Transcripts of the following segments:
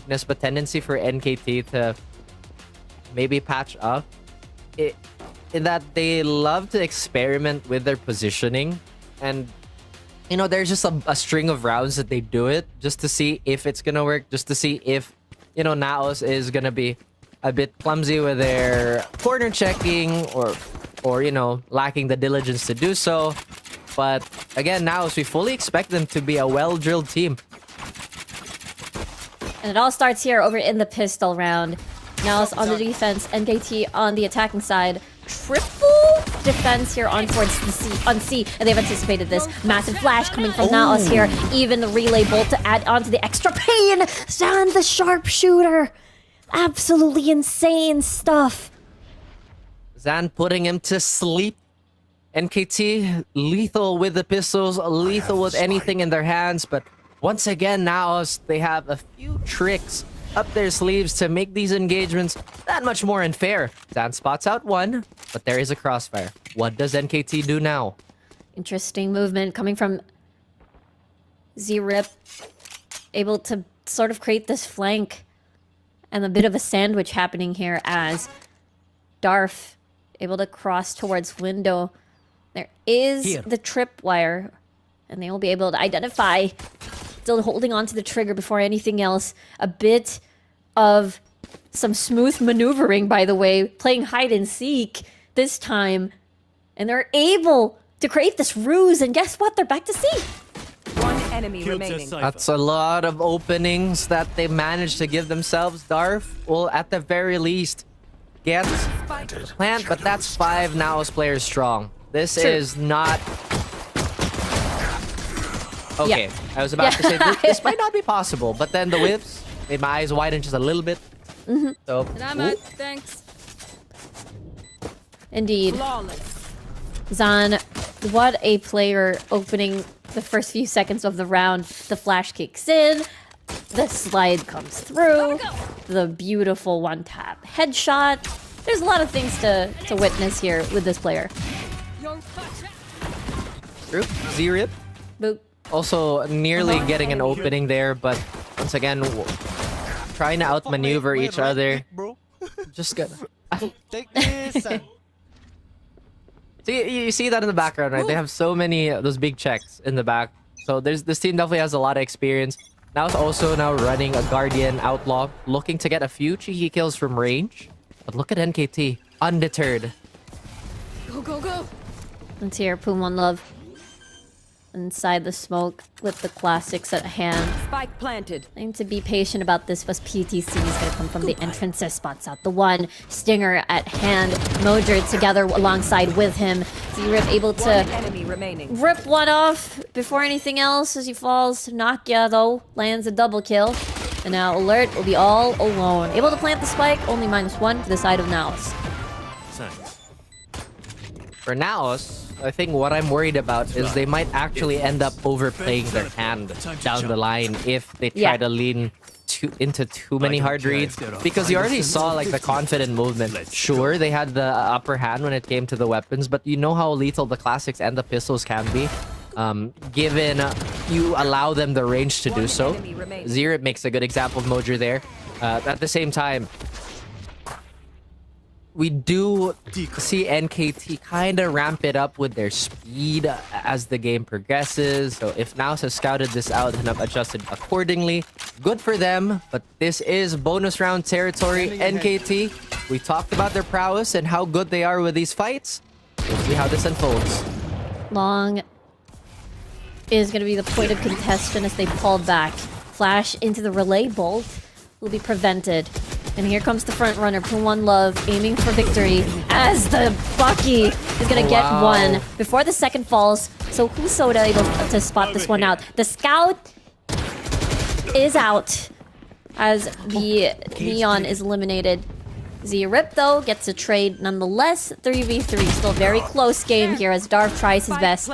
weakness, but tendency for NKT to maybe patch up. In that they love to experiment with their positioning. And, you know, there's just a string of rounds that they do it just to see if it's gonna work, just to see if, you know, NAOS is gonna be a bit clumsy with their corner checking or you know, lacking the diligence to do so. But again, NAOS, we fully expect them to be a well-drilled team. And it all starts here over in the pistol round. NAOS on the defense, NKT on the attacking side. Triple defense here on towards the C, and they've anticipated this. Massive flash coming from NAOS here. Even the relay bolt to add on to the extra pain. Zan, the sharpshooter. Absolutely insane stuff. Zan putting him to sleep. NKT lethal with the pistols, lethal with anything in their hands, but once again, NAOS, they have a few tricks up their sleeves to make these engagements that much more unfair. Zan spots out one, but there is a crossfire. What does NKT do now? Interesting movement coming from Z-Rip. Able to sort of create this flank and a bit of a sandwich happening here as Darf able to cross towards window. There is the tripwire, and they will be able to identify. Still holding on to the trigger before anything else. A bit of some smooth maneuvering, by the way. Playing hide and seek this time. And they're able to create this ruse, and guess what? They're back to C. One enemy remaining. That's a lot of openings that they managed to give themselves. Darf will, at the very least, get the plant, but that's 5 NAOS players strong. This is not... Okay, Yeah. I was about to say this might not be possible, but then the whiffs made my eyes widen just a little bit. So, And I'm out. Thanks. Indeed. Flawless. Zan, what a player opening the first few seconds of the round. The flash kicks in. The slide comes through. The beautiful one-tap headshot. There's a lot of things to witness here with this player. True. Z-Rip. Boop. Also nearly getting an opening there, but once again, trying to outmaneuver each other. Just gonna... Take this. See, you see that in the background, right? They have so many those big checks in the back. So this team definitely has a lot of experience. Now it's also now running a Guardian Outlaw, looking to get a few cheeky kills from range. But look at NKT, undeterred. Go, go, go. Let's hear Pumon Love inside the smoke with the classics at hand. Spike planted. Aim to be patient about this, but PTC is gonna come from the entrances, spots out the one. Stinger at hand, Modred together alongside with him. Z-Rip able One to enemy remaining. rip one off before anything else as he falls. Nakia, though, lands a double kill. And now Alert will be all alone. Able to plant the spike, only -1 to the side of NAOS. For NAOS, I think what I'm worried about is they might actually end up overplaying their hand down the line if they try to lean into too many hard reads. Because you already saw like the confident movement. Sure, they had the upper hand when it came to the weapons, but you know how lethal the classics and the pistols can be. Given you allow them the range to do so. Z-Rip makes a good example of Mojer there. At the same time, we do see NKT kind of ramp it up with their speed as the game progresses. So if NAOS has scouted this out and have adjusted accordingly, good for them. But this is bonus round territory. NKT, we talked about their prowess and how good they are with these fights. We'll see how this unfolds. Long is going to be the point of contention as they pull back. Flash into the relay bolt will be prevented. And here comes the front runner, Pumon Love, aiming for victory as the Bucky is going to get one before the second falls. So Husoda able to spot this one out. The scout is out as the Neon is eliminated. Z-Rip, though, gets a trade nonetheless. 3v3, still very close game here as Darf tries his best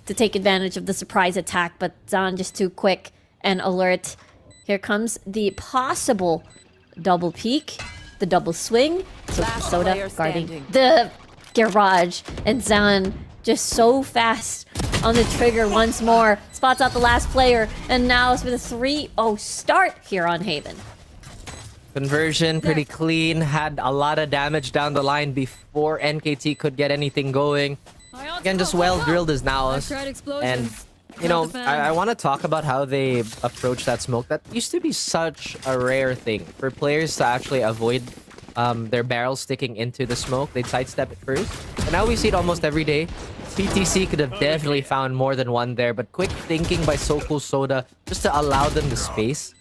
to take advantage of the surprise attack, but Zan just too quick and alert. Here comes the possible double peek, the double swing. So Soda guarding the garage, and Zan just so fast on the trigger once more. Spots out the last player, and now it's with a 3-0 start here on Haven. Conversion pretty clean. Had a lot of damage down the line before NKT could get anything going. Again, just well drilled as NAOS. And, you know, I want to talk about how they approach that smoke. That used to be such a rare thing for players to actually avoid their barrels sticking into the smoke. They'd sidestep it first. And now we see it almost every day. PTC could have definitely found more than one there, but quick thinking by Soul Soda just to allow them the space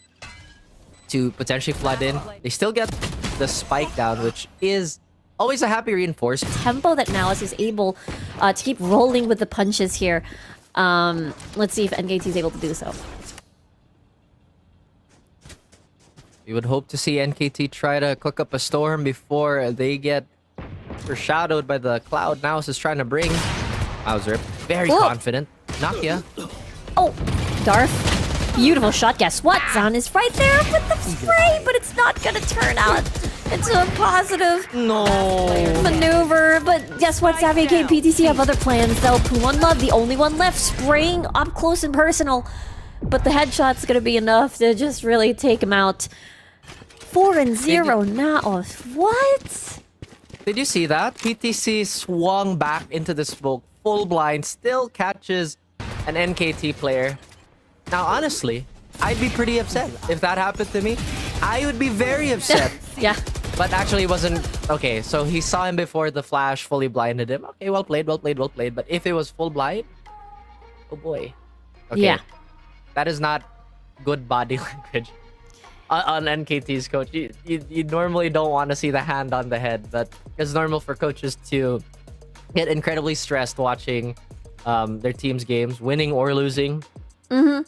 to potentially flood in. They still get the spike down, which is always a happy reinforcement. Tempo that NAOS is able to keep rolling with the punches here. Let's see if NKT is able to do so. We would hope to see NKT try to cook up a storm before they get overshadowed by the cloud NAOS is trying to bring. Mauser, very confident. Nakia. Oh, Darth. Beautiful shot. Guess what? Zan is right there with the spray, but it's not gonna turn out into a positive maneuver. But guess what? Xavier K and PTC have other plans, though. One Love, the only one left, spraying up close and personal. But the headshot's gonna be enough to just really take him out. 4-0 NAOS. What? Did you see that? PTC swung back into the smoke, full blind, still catches an NKT player. Now, honestly, I'd be pretty upset if that happened to me. I would be very upset. Yeah. But actually, it wasn't... Okay, so he saw him before the flash fully blinded him. Okay, well played, well played, well played. But if it was full blind... Oh boy. Okay. Yeah. That is not good body language on NKT's coach. You normally don't want to see the hand on the head, but it's normal for coaches to get incredibly stressed watching their team's games, winning or losing. Mm-hmm.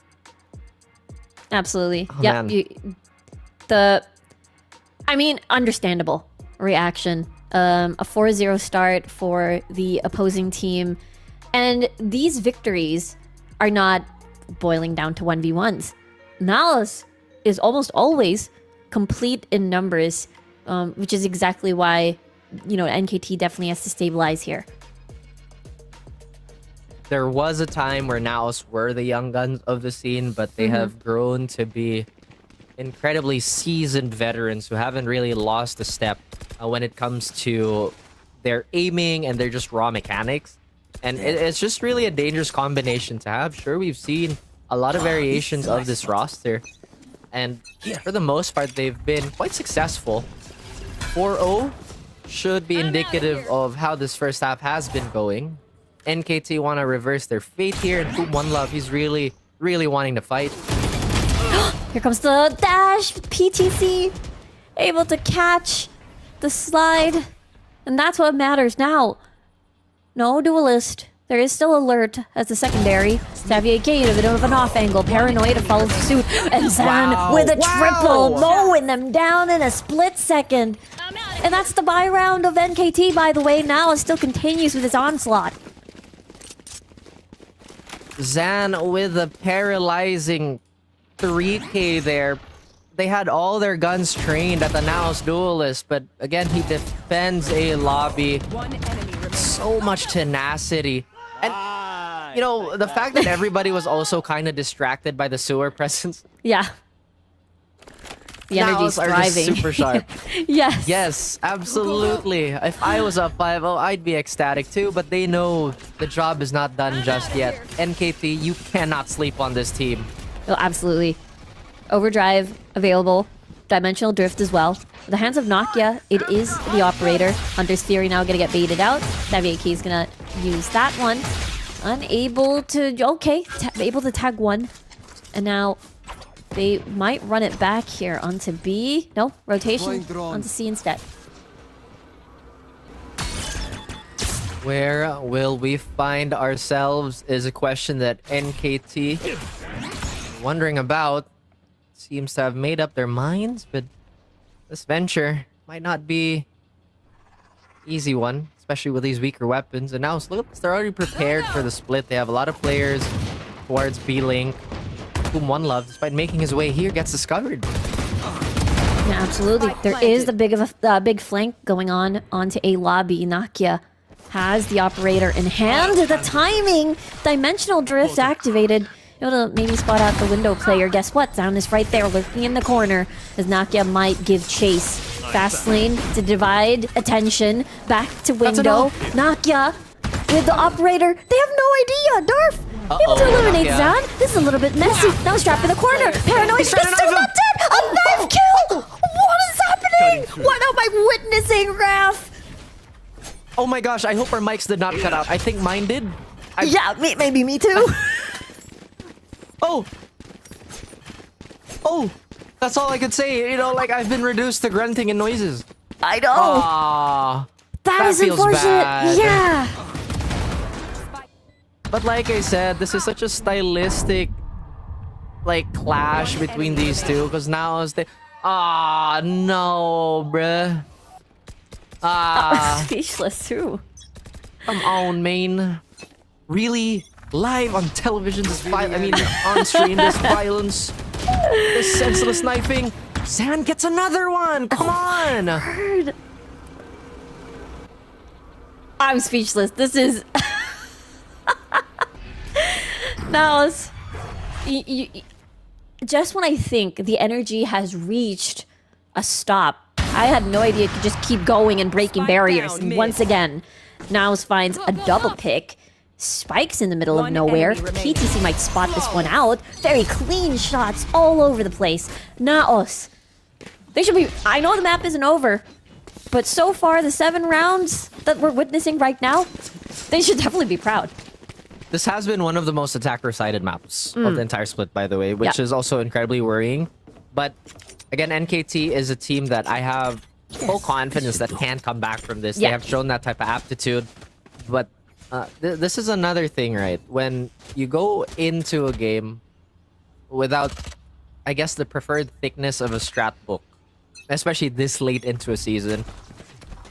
Absolutely. Oh, Yeah. I mean, understandable reaction. A 4-0 start for the opposing team. And these victories are not boiling down to 1v1s. NAOS is almost always complete in numbers, which is exactly why, you know, NKT definitely has to stabilize here. There was a time where NAOS were the young guns of the scene, but they have grown to be incredibly seasoned veterans who haven't really lost a step when it comes to their aiming and their just raw mechanics. And it's just really a dangerous combination to have. Sure, we've seen a lot of variations of this roster, and for the most part, they've been quite successful. 4-0 should be indicative of how this first half has been going. NKT want to reverse their fate here, and One Love, he's really, really wanting to fight. Here comes the dash. PTC able to catch the slide, and that's what matters now. No duelist. There is still alert as the secondary. Xavier K, a bit of an off angle. Paranoid follows suit. And Zan with a triple, mowing them down in a split second. And that's the buy round of NKT, by the way. Now it still continues with his onslaught. Zan with a paralyzing 3K there. They had all their guns trained at the NAOS duelist, but again, he defends a lobby. So much tenacity. And, you know, the fact that everybody was also kind of distracted by the sewer presence. Yeah. The energy's are thriving. just super sharp. Yes. Yes, absolutely. If I was up 5-0, I'd be ecstatic too, but they know the job is not done just yet. NKT, you cannot sleep on this team. Oh, absolutely. Overdrive available. Dimensional drift as well. The hands of Nakia, it is the operator. Hunter's Theory now gonna get baited out. Xavier K is gonna use that one. Unable to... Okay, able to tag one. And now they might run it back here onto B. No, rotation onto C instead. Where will we find ourselves is a question that NKT wondering about. Seems to have made up their minds, but this venture might not be easy one, especially with these weaker weapons. And now look, they're already prepared for the split. They have a lot of players towards B-Link, whom One Love, despite making his way here, gets discovered. Yeah, absolutely. There is the big flank going on onto A lobby. Nakia has the operator in hand. The timing, dimensional drift activated. able to maybe spot out the window player. Guess what? Sound is right there, lurking in the corner, as Nakia might give chase. Fast lane to divide attention. Back to window. Nakia with the operator. They have no idea. Darf able to eliminate Zan. This is a little bit messy. Now strapped in the corner. Paranoid. He's still not dead. A knife kill. What is happening? What am I witnessing, Raph? Oh my gosh, I hope our mics did not cut out. I think mine did. Yeah, maybe me too. Oh! That's all I could say. You know, like, I've been reduced to grunting and noises. I know. Aww. that is feels unfortunate. bad. Yeah. But like I said, this is such a stylistic, like, clash between these two. Because now it's the... Ah, no, bruh. Speechless too. Come on, main. Really? Live on television, this on stream, this violence, this senseless knifing. Zan gets another one. Come on. Bird. I'm speechless. This is. NAOS. Just when I think the energy has reached a stop, I had no idea it could just keep going and breaking barriers. And once again, NAOS finds a double pick. Spikes in the middle of nowhere. PTC might spot this one out. Very clean shots all over the place. NAOS. They should be... I know the map isn't over, but so far, the 7 rounds that we're witnessing right now, they should definitely be proud. This has been one of the most attacker-sided maps of the entire split, by the way, which is also incredibly worrying. But again, NKT is a team that I have full confidence that can come back from this. They have shown that type of aptitude. But this is another thing, right? When you go into a game without, I guess, the preferred thickness of a strat book, especially this late into a season,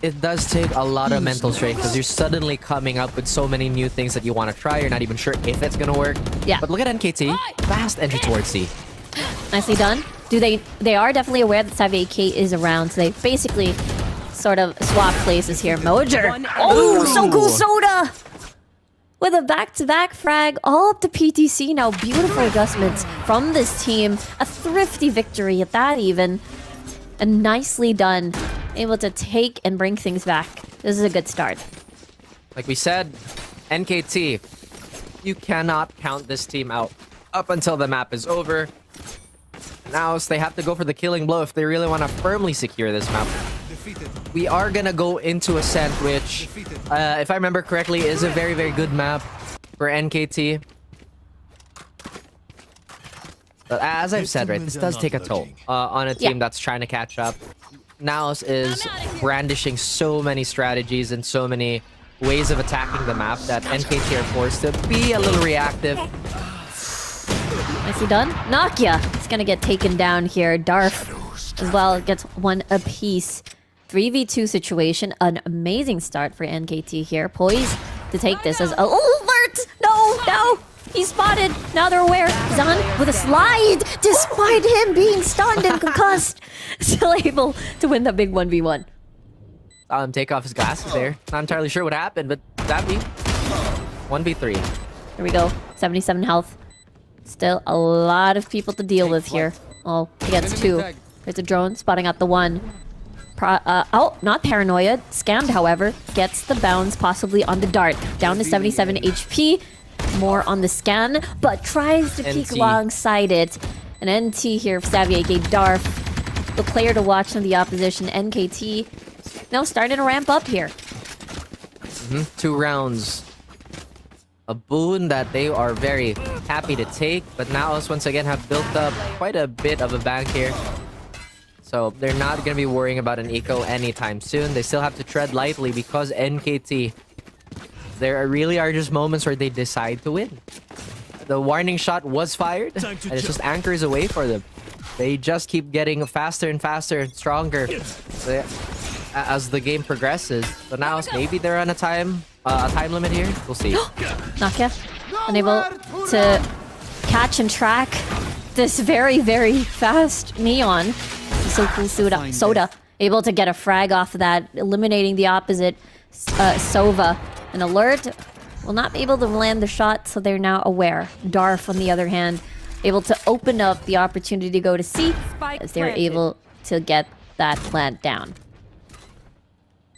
it does take a lot of mental strength because you're suddenly coming up with so many new things that you want to try. You're not even sure if it's going to work. Yeah. But look at NKT. Fast entry towards C. Nicely done. They are definitely aware that Xavier K is around, so they basically sort of swap places here. Mojer. Oh, so cool, Soda! With a back-to-back frag, all up to PTC now. Beautiful adjustments from this team. A thrifty victory at that even. And nicely done. Able to take and bring things back. This is a good start. Like we said, NKT, you cannot count this team out up until the map is over. Now they have to go for the killing blow if they really want to firmly secure this map. We are gonna go into Ascent, which, if I remember correctly, is a very, very good map for NKT. But as I've said, right, this does take a toll on a team that's trying to catch up. NAOS is brandishing so many strategies and so many ways of attacking the map that NKT are forced to be a little reactive. Nicely done. Nakia is gonna get taken down here. Darf as well gets one apiece. 3v2 situation. An amazing start for NKT here. Poised to take this as... Oh, alert! No! He's spotted. Now they're aware. Zan with a slide, despite him being stunned and concussed. Still able to win the big 1v1. Take off his glasses there. Not entirely sure what happened, but that be 1v3. There we go. 77 health. Still a lot of people to deal with here. Oh, he gets 2. There's a drone spotting out the 1. Oh, not paranoia. Scammed, however, gets the bounce possibly on the dart. Down to 77 HP. More on the scan, but tries to peek alongside it. An NT here for Xavier K. Darf. The player to watch on the opposition, NKT. Now starting to ramp up here. 2 rounds. A boon that they are very happy to take, but NAOS once again have built up quite a bit of a bank here. So they're not going to be worrying about an eco anytime soon. They still have to tread lightly because NKT, there really are just moments where they decide to win. The warning shot was fired, and it's just anchors away for them. They just keep getting faster and faster and stronger as the game progresses. So now maybe they're on a time limit here. We'll see. Nakia, unable to catch and track this very, very fast Neon. So cool, Soda. Able to get a frag off of that, eliminating the opposite Sova. An alert will not be able to land the shot, so they're now aware. Darf, on the other hand, able to open up the opportunity to go to C as they're able to get that plant down.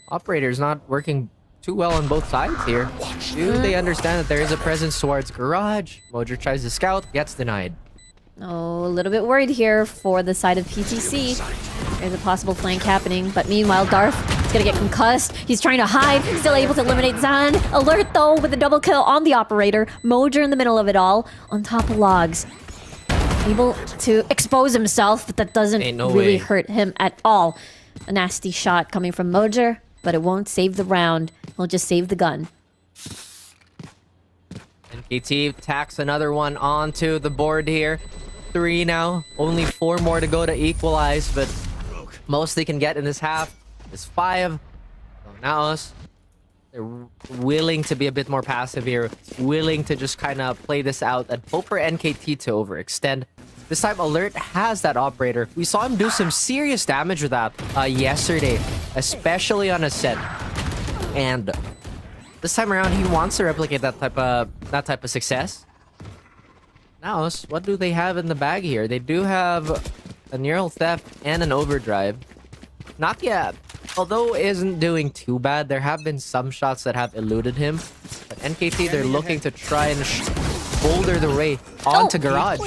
Operator's not working too well on both sides here. Do they understand that there is a presence towards garage? Mojo tries to scout, gets denied. Oh, a little bit worried here for the side of PTC. There's a possible flank happening, but meanwhile, Darf is gonna get concussed. He's trying to hide, still able to eliminate Zan. Alert though with a double kill on the operator. Mojo in the middle of it all, on top of logs. Able to expose himself, but that doesn't really hurt him at all. A nasty shot coming from Mojo, but it won't save the round. It'll just save the gun. NKT tacks another one onto the board here. 3 now. Only 4 more to go to equalize, but most they can get in this half is 5. So NAOS, they're willing to be a bit more passive here. Willing to just kind of play this out and hope for NKT to overextend. This time, Alert has that operator. We saw him do some serious damage with that yesterday, especially on a set. And this time around, he wants to replicate that type of success. Now, what do they have in the bag here? They do have a neural theft and an overdrive. Nakia, although isn't doing too bad, there have been some shots that have eluded him. But NKT, they're looking to try and boulder the way onto garage.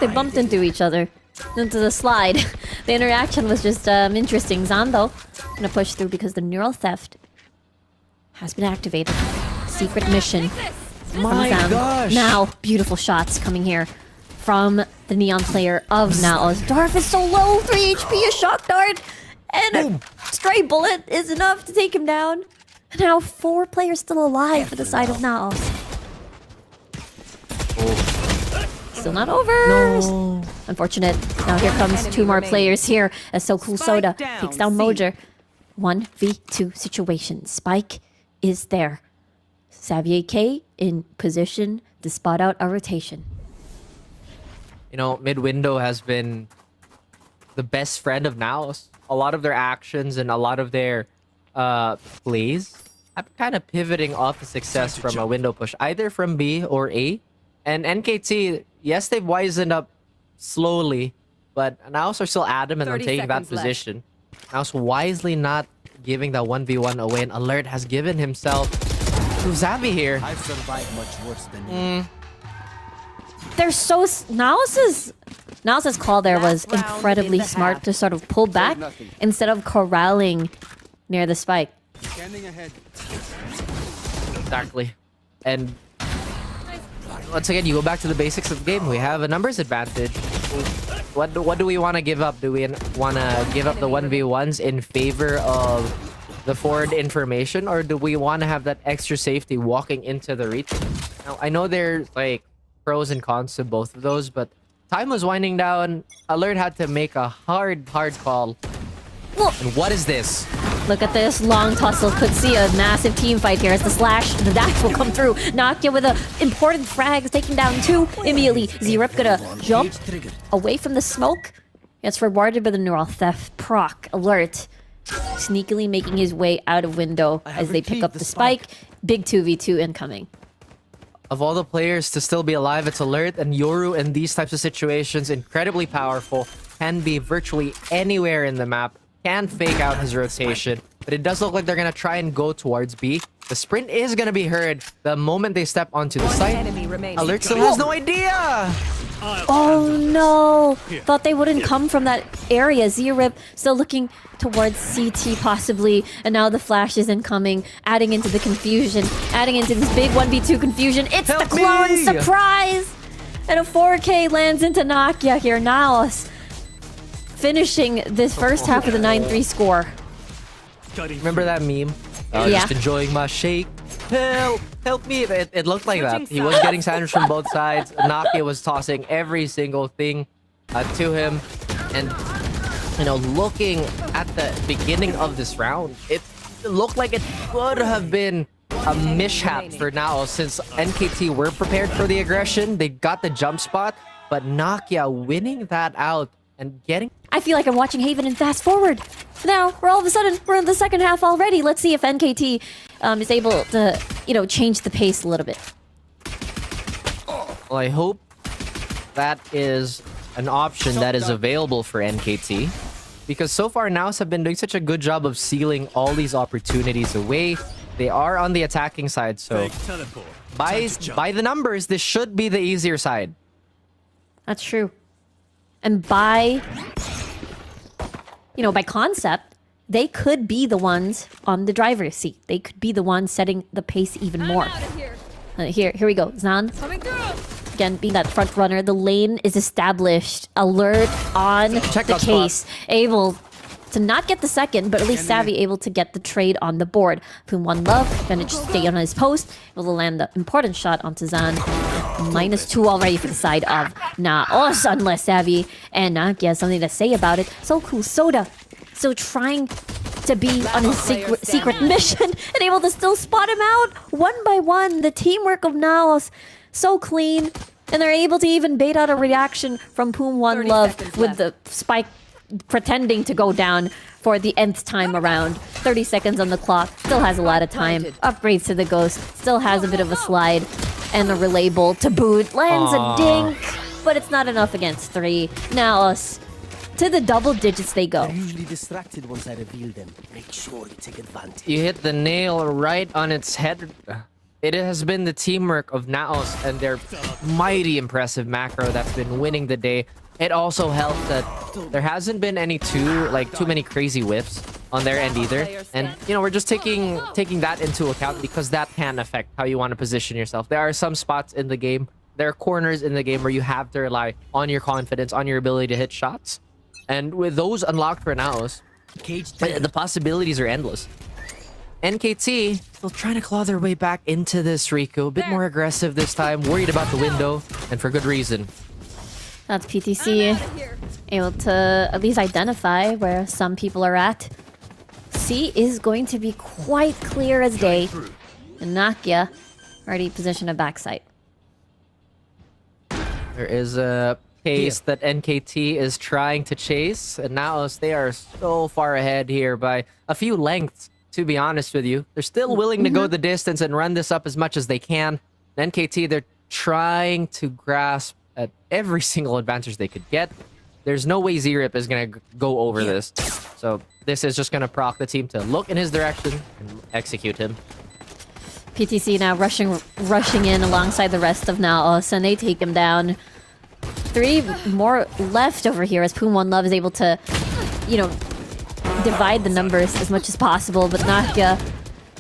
They bumped into each other, into the slide. The interaction was just interesting. Zan, though, gonna push through because the neural theft has been activated. Secret mission from Zan. Gosh. Now, beautiful shots coming here from the Neon player of NAOS. Darf is so low, 3 HP, a shock dart, and a stray bullet is enough to take him down. Now, 4 players still alive for the side of NAOS. Still not over. No. Unfortunate. Now here comes 2 more players here as So Cool Soda takes down Mojo. 1v2 situation. Spike is there. Xavier K in position to spot out a rotation. You know, mid-window has been the best friend of NAOS. A lot of their actions and a lot of their plays have kind of pivoting off the success from a window push, either from B or A. And NKT, yes, they've wisened up slowly, but NAOS are still adamant on taking that position. NAOS wisely not giving that 1v1 away, and Alert has given himself to Xavi here. I've survived much worse than you. They're so... NAOS's call there was incredibly smart to sort of pull back instead of corralling near the spike. Standing ahead. Exactly. And once again, you go back to the basics of the game. We have a numbers advantage. What do we want to give up? Do we want to give up the 1v1s in favor of the forward information? Or do we want to have that extra safety walking into the retake? Now, I know there's like pros and cons to both of those, but time was winding down. Alert had to make a hard call. Well, and what is this? look at this long tussle. Could see a massive team fight here as the slash, the dash will come through. Nakia with a important frags, taking down 2 immediately. Zerep gonna jump away from the smoke. Gets rewarded by the neural theft proc. Alert. Sneakily making his way out of window as they pick up the spike. Big 2v2 incoming. Of all the players to still be alive, it's Alert, and Yoru in these types of situations, incredibly powerful, can be virtually anywhere in the map, can fake out his rotation, but it does look like they're gonna try and go towards B. The sprint is gonna be heard the moment they step onto the site. Alert still has no idea! Oh no! Thought they wouldn't come from that area. Zerip still looking towards CT possibly, and now the flash is incoming, adding into the confusion, adding into this big 1v2 confusion. It's the clone surprise! And a 4K lands into Nakia here. NAOS finishing this first half of the 9-3 score. Remember that meme? Yeah. Just enjoying my shake. Help me. It looked like that. He was getting sandwiched from both sides. Nakia was tossing every single thing to him. And, you know, looking at the beginning of this round, it looked like it could have been a mishap for now, since NKT were prepared for the aggression. They got the jump spot, but Nakia winning that out and getting... I feel like I'm watching Haven and fast forward. Now, we're all of a sudden, we're in the second half already. Let's see if NKT is able to, change the pace a little bit. Well, I hope that is an option that is available for NKT. Because so far, NAOS have been doing such a good job of sealing all these opportunities away. They are on the attacking side, so by the numbers, this should be the easier side. That's true. And by concept, they could be the ones on the driver's seat. They could be the ones setting the pace even more. Here we go. Zan. Coming through. Again, being that front runner, the lane is established. Alert on the case. Able to not get the second, but at least Savvy able to get the trade on the board. Poon One Love gonna just stay on his post. Able to land the important shot onto Zan. -2 already for the side of NAOS, unless Savvy and Nakia has something to say about it. So cool. Soda still trying to be on his secret mission and able to still spot him out one by one. The teamwork of NAOS so clean, and they're able to even bait out a reaction from Poon One Love with the spike pretending to go down for the nth time around. 30 seconds on the clock, still has a lot of time. Upgrades to the Ghost, still has a bit of a slide, and the relay bolt to boot lands a dink, but it's not enough against 3. NAOS to the double digits they go. They're usually distracted once I reveal them. Make sure you take advantage. You hit the nail right on its head. It has been the teamwork of NAOS and their mighty impressive macro that's been winning the day. It also helped that there hasn't been too many crazy whiffs on their end either. And we're just taking that into account because that can affect how you want to position yourself. There are some spots in the game, there are corners in the game where you have to rely on your confidence, on your ability to hit shots. And with those unlocked for NAOS, the possibilities are endless. NKT still trying to claw their way back into this, Rico. A bit more aggressive this time, worried about the window, and for good reason. That's PTC able to at least identify where some people are at. C is going to be quite clear as day. And Nakia already positioned a backside. There is a pace that NKT is trying to chase, and NAOS, they are so far ahead here by a few lengths, to be honest with you. They're still willing to go the distance and run this up as much as they can. NKT, they're trying to grasp at every single advantage they could get. There's no way Z-Rip is going to go over this. So this is just going to proc the team to look in his direction and execute him. PTC now rushing in alongside the rest of NAOS, and they take him down. 3 more left over here as Poon One Love is able to, divide the numbers as much as possible. But Nakia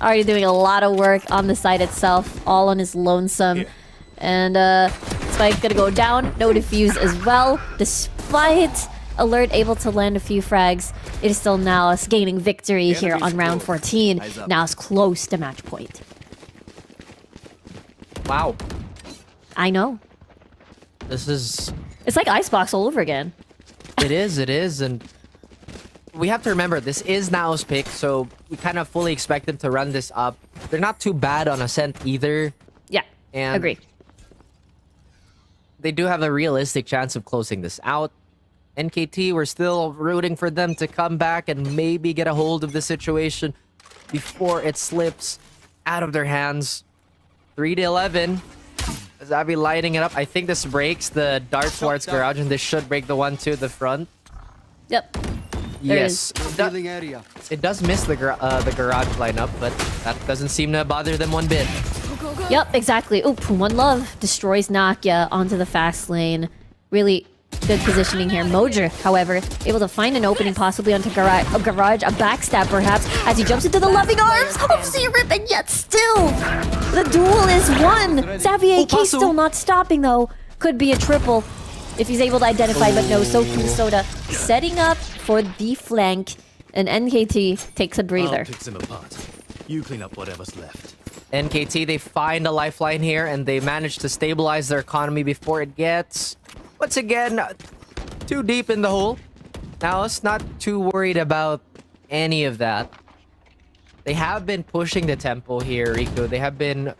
already doing a lot of work on the side itself, all on his lonesome. And Spike's gonna go down, no defuse as well. Despite Alert able to land a few frags, it is still NAOS gaining victory here on round 14. NAOS close to match point. Wow. I know. It's like Icebox all over again. It is, and we have to remember, this is NAOS pick, so we kind of fully expect them to run this up. They're not too bad on Ascent either. Yeah, and agree. They do have a realistic chance of closing this out. NKT, we're still rooting for them to come back and maybe get a hold of the situation before it slips out of their hands. 3-11. Zabi lighting it up. I think this breaks the dart towards garage, and this should break the one to the front. Yep. Yes. Area. It does miss the garage lineup, but that doesn't seem to bother them one bit. Yep, exactly. Oh, Poon One Love destroys Nakia onto the fast lane. Really good positioning here. Mojer, however, able to find an opening possibly onto garage, a backstab perhaps, as he jumps into the loving arms of Z-Rip, and yet still, the duel is won. Xavier K still not stopping though. Could be a triple if he's able to identify, but no. So Soda setting up for the flank, and NKT takes a breather. I'll pick them apart. You clean up whatever's left. NKT, they find a lifeline here, and they manage to stabilize their economy before it gets, once again, too deep in the hole. Now, it's not too worried about any of that. They have been pushing the tempo here, Rico. They have been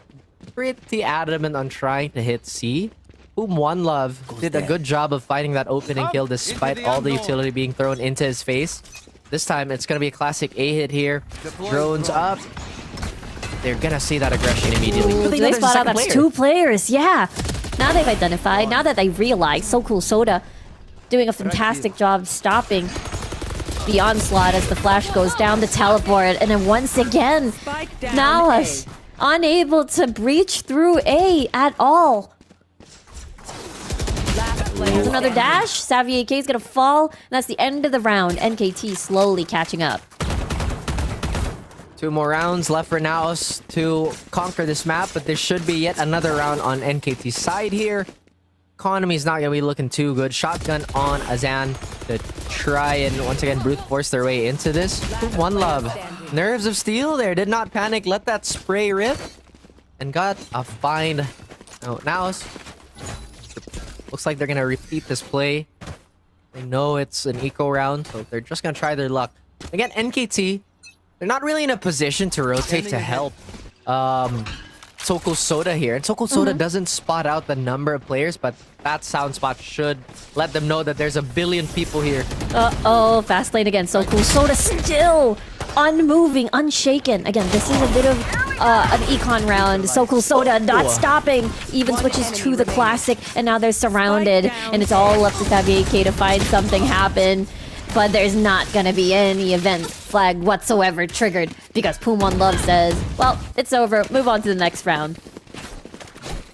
pretty adamant on trying to hit C. Poon One Love did a good job of finding that opening kill despite all the utility being thrown into his face. This time, it's going to be a classic A hit here. Drones up. they're gonna see that aggression immediately. Ooh, But do know they there's a spot out second that's player. 2 players? Yeah. Now they've identified. Now that they realize, So Cool Soda doing a fantastic job stopping the onslaught as the flash goes down the teleport. And then once again, Spike down NAOS unable to breach through A at all. Last player There's another standing. dash. Savvy AK is gonna fall. And that's the end of the round. NKT slowly catching up. 2 more rounds left for NAOS to conquer this map, but there should be yet another round on NKT's side here. Economy's not gonna be looking too good. Shotgun on Azan to try and once again brute force their way into this. One love. Nerves of steel there. Did not panic. Let that spray rip. And got a find. Oh, NAOS. Looks like they're gonna repeat this play. They know it's an eco round, so they're just gonna try their luck. Again, NKT, they're not really in a position to rotate to help So Cool Soda here. And So Cool Soda doesn't spot out the number of players, but that sound spot should let them know that there's a billion people here. Uh-oh, fast lane again. So Cool Soda still unmoving, unshaken. Again, this is a bit of an econ round. So Cool Soda not stopping. Even switches to the classic, and now they're surrounded. And it's all up to Savvy AK to find something happen. But there's not gonna be any event flag whatsoever triggered because Pum1 Love says, well, it's over. Move on to the next round.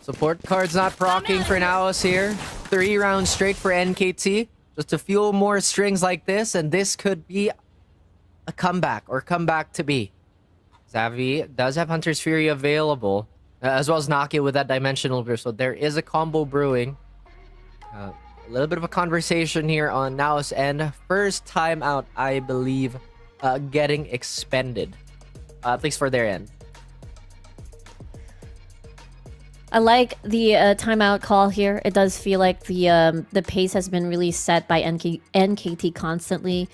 Support card's not proccing for NAOS here. 3 rounds straight for NKT. Just a few more strings like this, and this could be a comeback or comeback to be. Savvy does have Hunter's Fury available, as well as Naki with that dimensional burst. So there is a combo brewing. A little bit of a conversation here on NAOS end. First time out, I believe, getting expended. At least for their end. I like the timeout call here. It does feel like the pace has been really set by NKT constantly.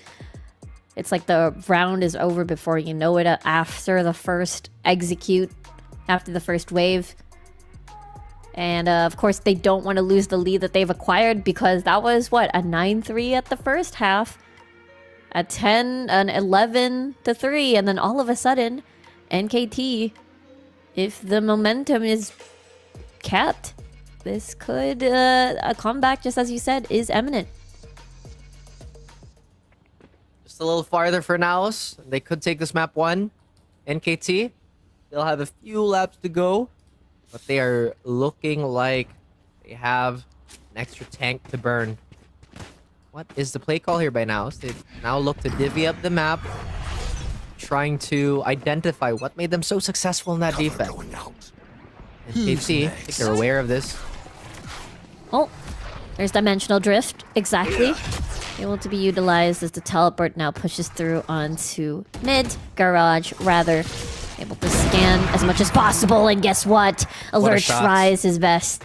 It's like the round is over before you know it, after the first execute, after the first wave. And of course, they don't want to lose the lead that they've acquired because that was, what, a 9-3 at the first half. A 10, an 11-3, and then all of a sudden, NKT, if the momentum is kept, this could, a comeback, just as you said, is imminent. Just a little farther for NAOS. They could take this map 1. NKT, they'll have a few laps to go, but they are looking like they have an extra tank to burn. What is the play call here by NAOS? They now look to divvy up the map, trying to identify what made them so successful in that defense. NKT, I think they're aware of this. Oh, there's dimensional drift. Exactly. Able to be utilized as the teleport now pushes through onto mid garage, rather. Able to scan as much as possible, and guess what? Alert shot. tries his best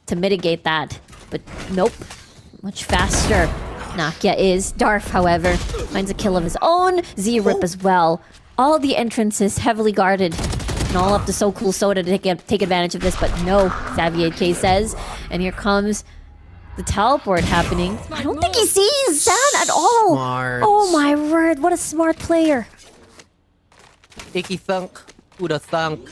to mitigate that, but nope. Much faster. Nakia is. Darf, however, finds a kill of his own. Z-Rip as well. All the entrances heavily guarded. And all up to So Cool Soda to take advantage of this, but no, Savvy AK says. And here comes the teleport happening. I don't think he sees San at all. Smart. Oh my word, what a smart player. Icky thunk. Who'da thunk.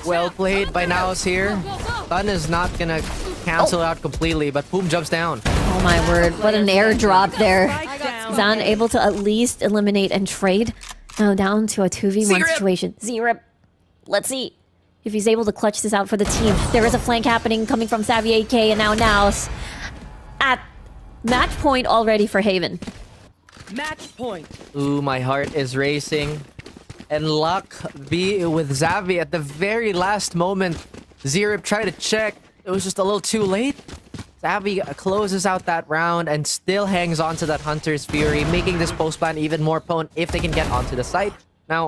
Well played by NAOS here. Stun is not gonna cancel out completely, but Boom jumps down. Oh my word, what an airdrop there. Spike down. Zan able to at least eliminate and trade. Now down to a 2v1 Z-Rip. situation. Z-Rip. Let's see if he's able to clutch this out for the team. There is a flank happening coming from Savvy AK, and now NAOS at match point already for Haven. Match point. Ooh, my heart is racing. And luck be with Zavi at the very last moment. Z-Rip tried to check. It was just a little too late. Zavi closes out that round and still hangs on to that Hunter's Fury, making this post ban even more potent if they can get onto the site. Now,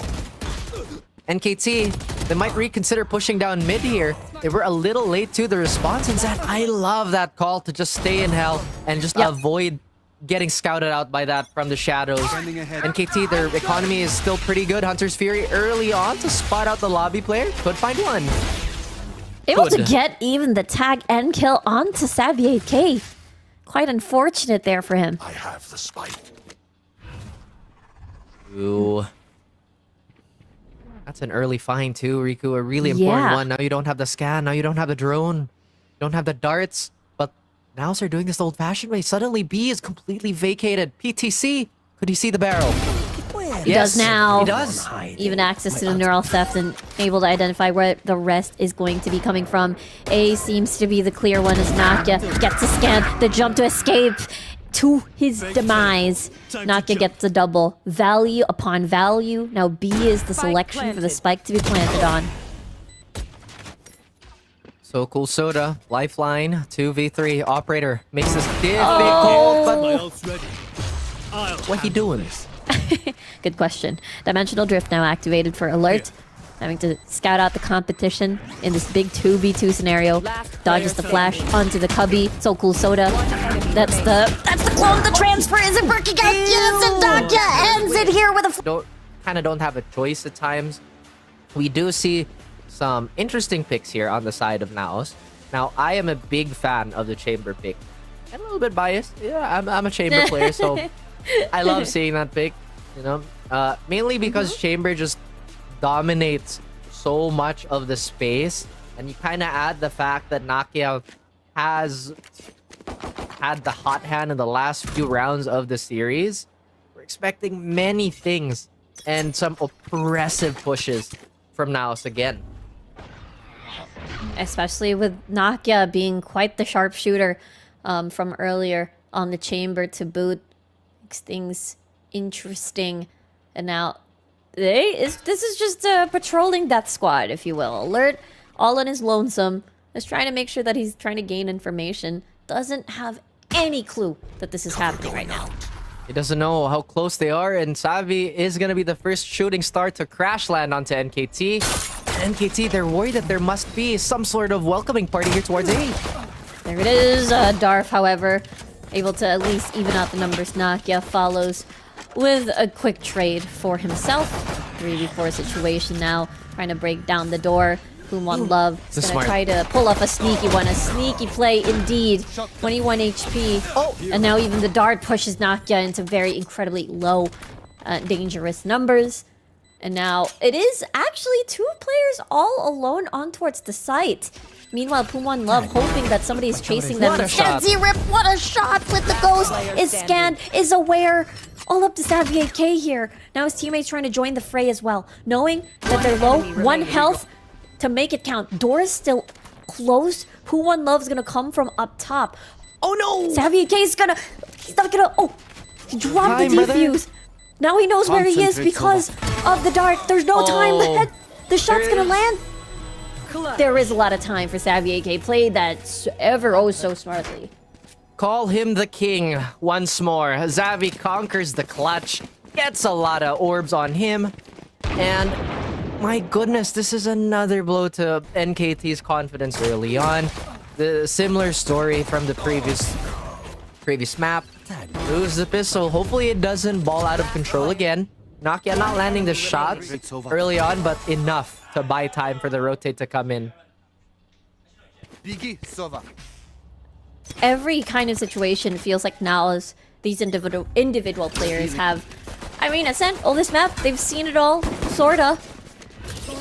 NKT, they might reconsider pushing down mid here. They were a little late to the response, and Zan, I love that call to just stay in hell and just avoid getting scouted out by that from the shadows. NKT, their economy is still pretty good. Hunter's Fury early on to spot out the lobby player. Could find one. Able to Good. get even the tag and kill onto Savvy AK. Quite unfortunate there for him. I have the spike. Ooh. That's an early find too, Riku. A really important Yeah. one. Now you don't have the scan. Now you don't have the drone. You don't have the darts. But now they're doing this old-fashioned way. Suddenly B is completely vacated. PTC. Could he see the barrel? He does now. He does. Even access to the neural theft and able to identify where the rest is going to be coming from. A seems to be the clear one as Nakia gets a scan. The jump to escape to his demise. Nakia gets a double. Value upon value. Now B is the selection for the spike to be planted on. So cool soda. Lifeline. 2v3. Operator makes this difficult. Oh. But My ult's ready. I'll what he handle doing? this. Good question. Dimensional Drift now activated for alert. Having to scout out the competition in this big 2v2 scenario. Dodges the flash onto the cubby. So cool soda. That's the clone. The transfer isn't working out. Yes, and Nakia ends it here with a Don't have a choice at times. We do see some interesting picks here on the side of NAOS. Now, I am a big fan of the chamber pick. I'm a little bit biased. Yeah, I'm a chamber player, so I love seeing that pick. You know, mainly because chamber just dominates so much of the space, and you kind of add the fact that Nakia has had the hot hand in the last few rounds of the series. We're expecting many things and some oppressive pushes from NAOS again. Especially with Nakia being quite the sharpshooter from earlier on the chamber to boot. Makes things interesting. And now this is just a patrolling death squad, if you will. Alert, all on his lonesome, is trying to make sure that he's trying to gain information. Doesn't have any clue that this is happening right now. He doesn't know how close they are, and Savi is going to be the first shooting star to crash land onto NKT. NKT, they're worried that there must be some sort of welcoming party here towards A. There it is. Darf, however, able to at least even out the numbers. Nakia follows with a quick trade for himself. 3v4 situation now, trying to break down the door. One Love is gonna try to pull off a sneaky one. A sneaky play indeed. 21 HP. Oh! And now even the dart pushes Nakia into very incredibly low, dangerous numbers. And now it is actually two players all alone on towards the site. Meanwhile, One Love hoping that somebody is chasing them. What a shot. Rip, what a shot with the ghost. Is scanned, is aware. All up to Savvy AK here. Now his teammates trying to join the fray as well. Knowing that they're low, 1 health. To make it count. Door is still closed. One Love's gonna come from up top. Oh no! Savvy AK is gonna... He's not gonna... Oh! He dropped the Brother. defuse. Now he knows where he is Concentrate, because of the dart. There's no time. The shot's gonna land. There is a lot of time for Savvy AK. Played that ever oh so smartly. Call him the king once more. Zavi conquers the clutch, gets a lot of orbs on him, and my goodness, this is another blow to NKT's confidence early on. The similar story from the previous map. Lose the pistol. Hopefully it doesn't ball out of control again. Nakia not landing the shots early on, but enough to buy time for the rotate to come in. Every kind of situation feels like now these individual players have... I mean, Ascent, all this map, they've seen it all, sorta.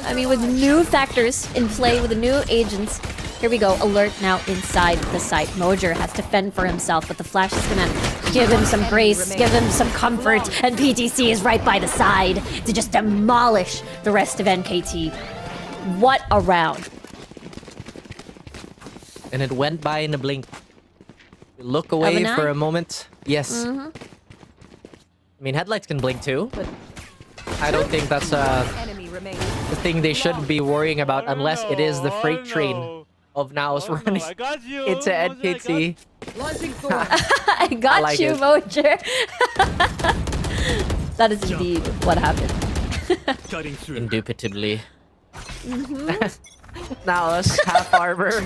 I mean, with new factors in play, with the new agents. Here we go, alert now inside the site. Mojer has to fend for himself, but the flash is gonna give him some grace, give him some comfort, and PTC is right by the side to just demolish the rest of NKT. What a round. And it went by in a blink. Look away Of an for eye? a moment. Yes. I mean, headlights can blink too, but I don't think that's the thing they should be worrying about unless it is the freight train of NAOS running into NKT. I got like you, it. Mojer. That is indeed what happened. Cutting through. Indubitably. NAOS, half armor.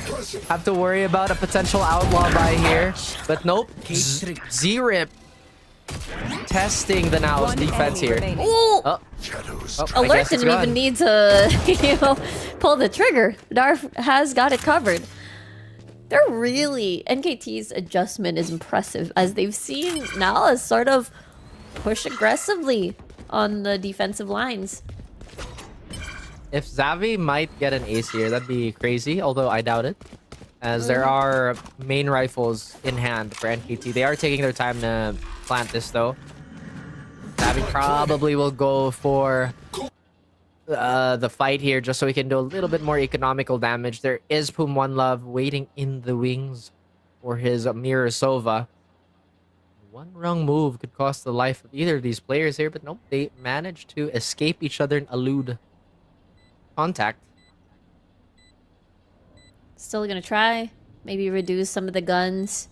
Have to worry about a potential outlaw by here. But nope. Z-Rip testing the NAOS defense here. Ooh! Oh, I Alert guess it's didn't even gone. need to, pull the trigger. Darf has got it covered. They're really... NKT's adjustment is impressive, as they've seen NAOS sort of push aggressively on the defensive lines. if Xavi might get an ace here, that'd be crazy, although I doubt it. As there are main rifles in hand for NKT. They are taking their time to plant this, though. Xavi probably will go for the fight here just so he can do a little bit more economical damage. There is Pum One Love waiting in the wings for his Mirror Sova. One wrong move could cost the life of either of these players here, but nope, they managed to escape each other and elude contact. Still gonna try. Maybe reduce some of the guns.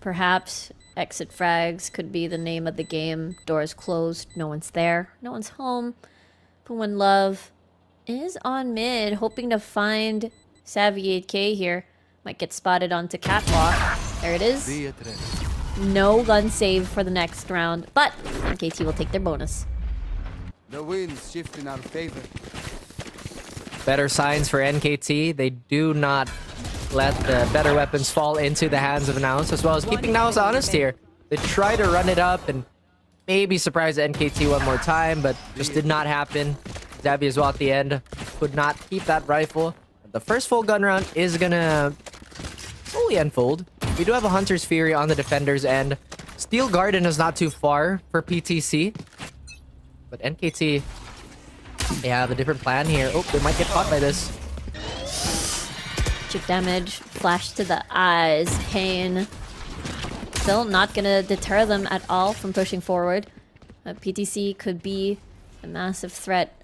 Perhaps exit frags could be the name of the game. Doors closed. No one's there. No one's home. Pum One Love is on mid, hoping to find Savvy 8K here. Might get spotted onto Catwalk. There it is. No gun save for the next round, but NKT will take their bonus. The wind's shift in our favor. Better signs for NKT. They do not let the better weapons fall into the hands of NAOS, as well as keeping NAOS honest here. They try to run it up and maybe surprise NKT one more time, but just did not happen. Xavi as well at the end could not keep that rifle. The first full gun round is gonna slowly unfold. We do have a Hunter's Fury on the defender's end. Steel Garden is not too far for PTC. But NKT, they have a different plan here. Oh, they might get caught by this. Chip damage, flash to the eyes, pain. Still not gonna deter them at all from pushing forward. PTC could be a massive threat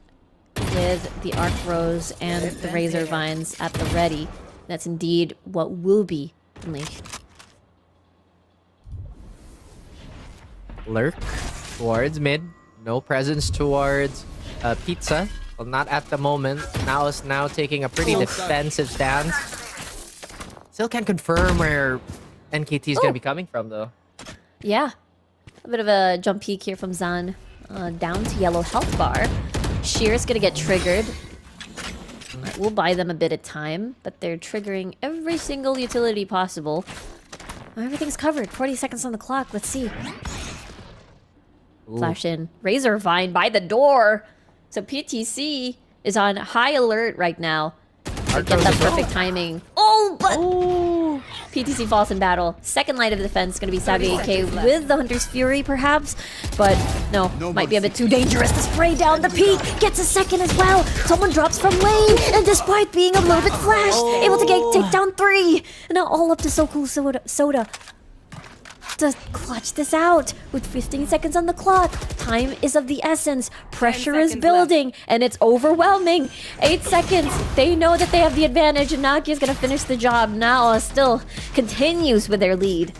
with the Arc Rose and the Razor Vines at the ready. That's indeed what will be unleashed. Lurk towards mid. No presence towards Pizza. Well, not at the moment. NAOS now taking a pretty defensive stance. Still can't confirm where NKT is going to be coming from, though. Yeah. A bit of a jump peek here from Zan. Down to yellow health bar. Shear's gonna get triggered. We'll buy them a bit of time, but they're triggering every single utility possible. Everything's covered. 40 seconds on the clock. Let's see. Ooh. Flash in. Razor Vine by the door. So PTC is on high alert right now. To get that perfect timing. Oh, but PTC falls in battle. Second line of defense is going to be Savvy AK with the Hunter's Fury, perhaps. But no, might be a bit too dangerous to spray down the peak. Gets a second as well. Someone drops from lane. And despite being a little bit flashed, able to take down 3. And now all up to So Cool Soda. To clutch this out with 15 seconds on the clock. Time is of the essence. Pressure is building and it's overwhelming. 8 seconds. They know that they have the advantage and Naki's gonna finish the job. Now still continues with their lead.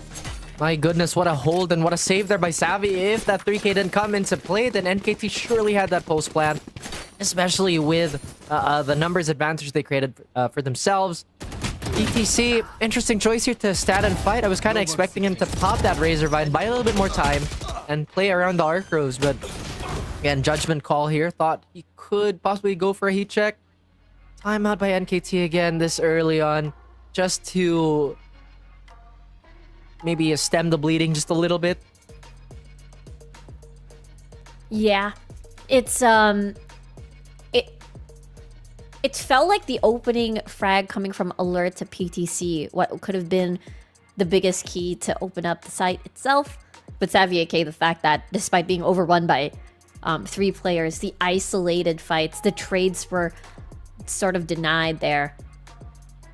My goodness, what a hold and what a save there by Savvy. If that 3K didn't come into play, then NKT surely had that post plan. Especially with the numbers advantage they created for themselves. PTC, interesting choice here to stand and fight. I was kind of expecting him to pop that Razor Vine, buy a little bit more time, and play around the Arc Rose. But again, judgment call here. Thought he could possibly go for a heat check. Timeout by NKT again this early on, just to maybe stem the bleeding just a little bit. Yeah, it's It felt like the opening frag coming from Alert to PTC, what could have been the biggest key to open up the site itself. But Savvy AK, the fact that despite being overrun by 3 players, the isolated fights, the trades were sort of denied there.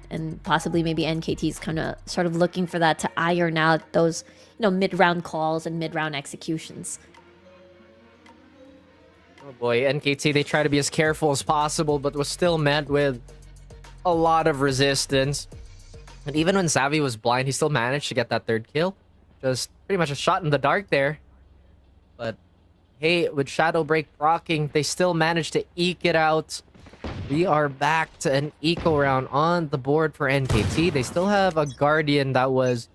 And possibly maybe NKT's kind of sort of looking for that to iron out those, mid-round calls and mid-round executions. Oh boy, NKT, they try to be as careful as possible, but was still met with a lot of resistance. And even when Savvy was blind, he still managed to get that 3rd kill. Just pretty much a shot in the dark there. But hey, with Shadow Break proccing, they still managed to eke it out. We are back to an eco round on the board for NKT. They still have a Guardian that was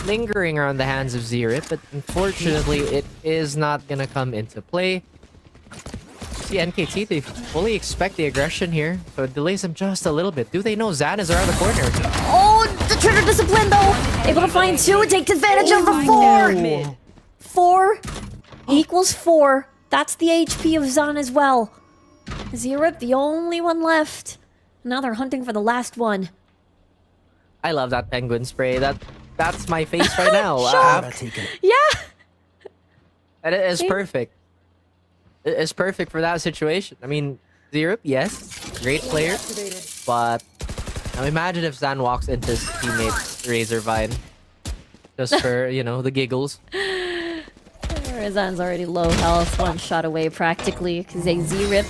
lingering around the hands of Xerath, but unfortunately it is not gonna come into play. See, NKT, they fully expect the aggression here, so it delays them just a little bit. Do they know Zan is around the corner? Oh, the trigger discipline though! Able to find 2 and take advantage of the 4! 4 equals 4. That's the HP of Zan as well. Zerip, the only one left. Now they're hunting for the last one. I love that penguin spray. That's my face right now. Gotta take it. Yeah. And it is perfect. It is perfect for that situation. I mean, Zerip, yes, great player, but now imagine if Zan walks into his teammate Razorvine just for, you know, the giggles. Zan's already low health, one shot away practically, because Zerip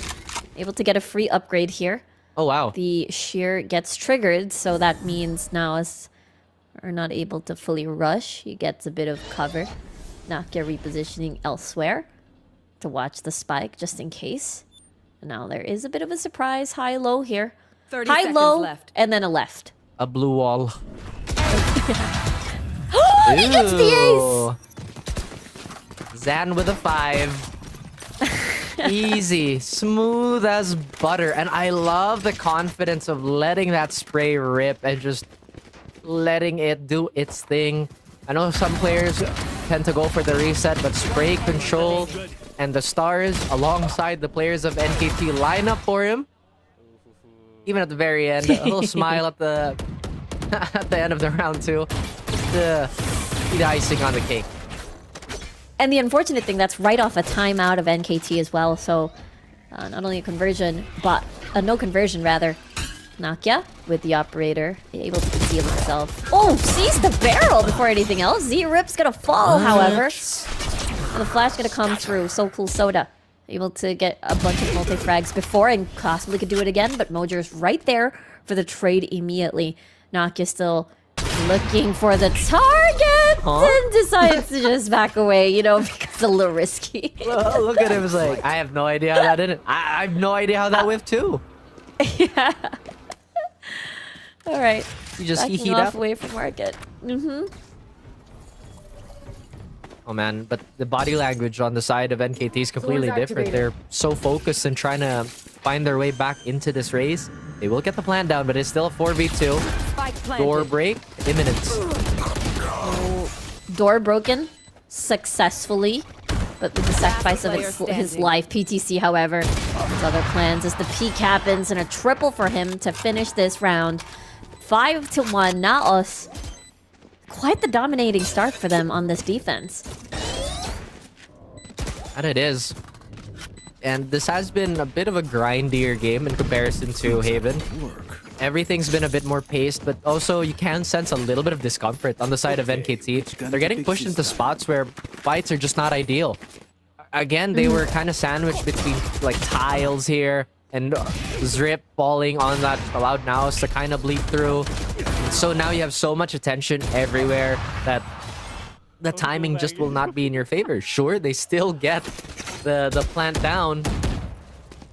able to get a free upgrade here. Oh, wow. The shear gets triggered, so that means NAOS are not able to fully rush. He gets a bit of cover. Nakia repositioning elsewhere to watch the spike just in case. Now there is a bit of a surprise high-low here. 30 High-low, seconds left. and then a left. A blue wall. Oh, he gets the ace! Zan with a 5. Easy. Smooth as butter. And I love the confidence of letting that spray rip and just letting it do its thing. I know some players tend to go for the reset, but spray control and the stars alongside the players of NKT line up for him. Even at the very end, a little smile at the at the end of the round too. Just be the icing on the cake. And the unfortunate thing, that's right off a timeout of NKT as well, so not only a conversion, but a no conversion rather. Nakia with the operator, able to conceal himself. Oh, sees the barrel before anything else. Zerip's gonna fall, however. And the flash gonna come through. So cool Soda. Able to get a bunch of multi-frags before and possibly could do it again, but Mojer's right there for the trade immediately. Nakia still looking for the target and decides to just back away, you know, because it's a little risky. Well, look at him, it's like, I have no idea how that didn't. I have no idea how that whiffed too. Yeah. All right. You just Backing heat off up. away from market. Oh man, but the body language on the side of NKT is completely different. They're so focused and trying to find their way back into this race. They will get the plan down, but it's still a 4v2. Spike planted. Door break, imminent. Oh, door broken successfully, but with the sacrifice of his life. PTC, however, his other plans as the peak happens and a triple for him to finish this round. 5-1. NAOS. Quite the dominating start for them on this defense. And it is. And this has been a bit of a grindier game in comparison to Haven. Everything's been a bit more paced, but also you can sense a little bit of discomfort on the side of NKT. They're getting pushed into spots where fights are just not ideal. Again, they were kind of sandwiched between like tiles here, and Zrip falling on that allowed NAOS to kind of bleed through. So now you have so much attention everywhere that the timing just will not be in your favor. Sure, they still get the plant down,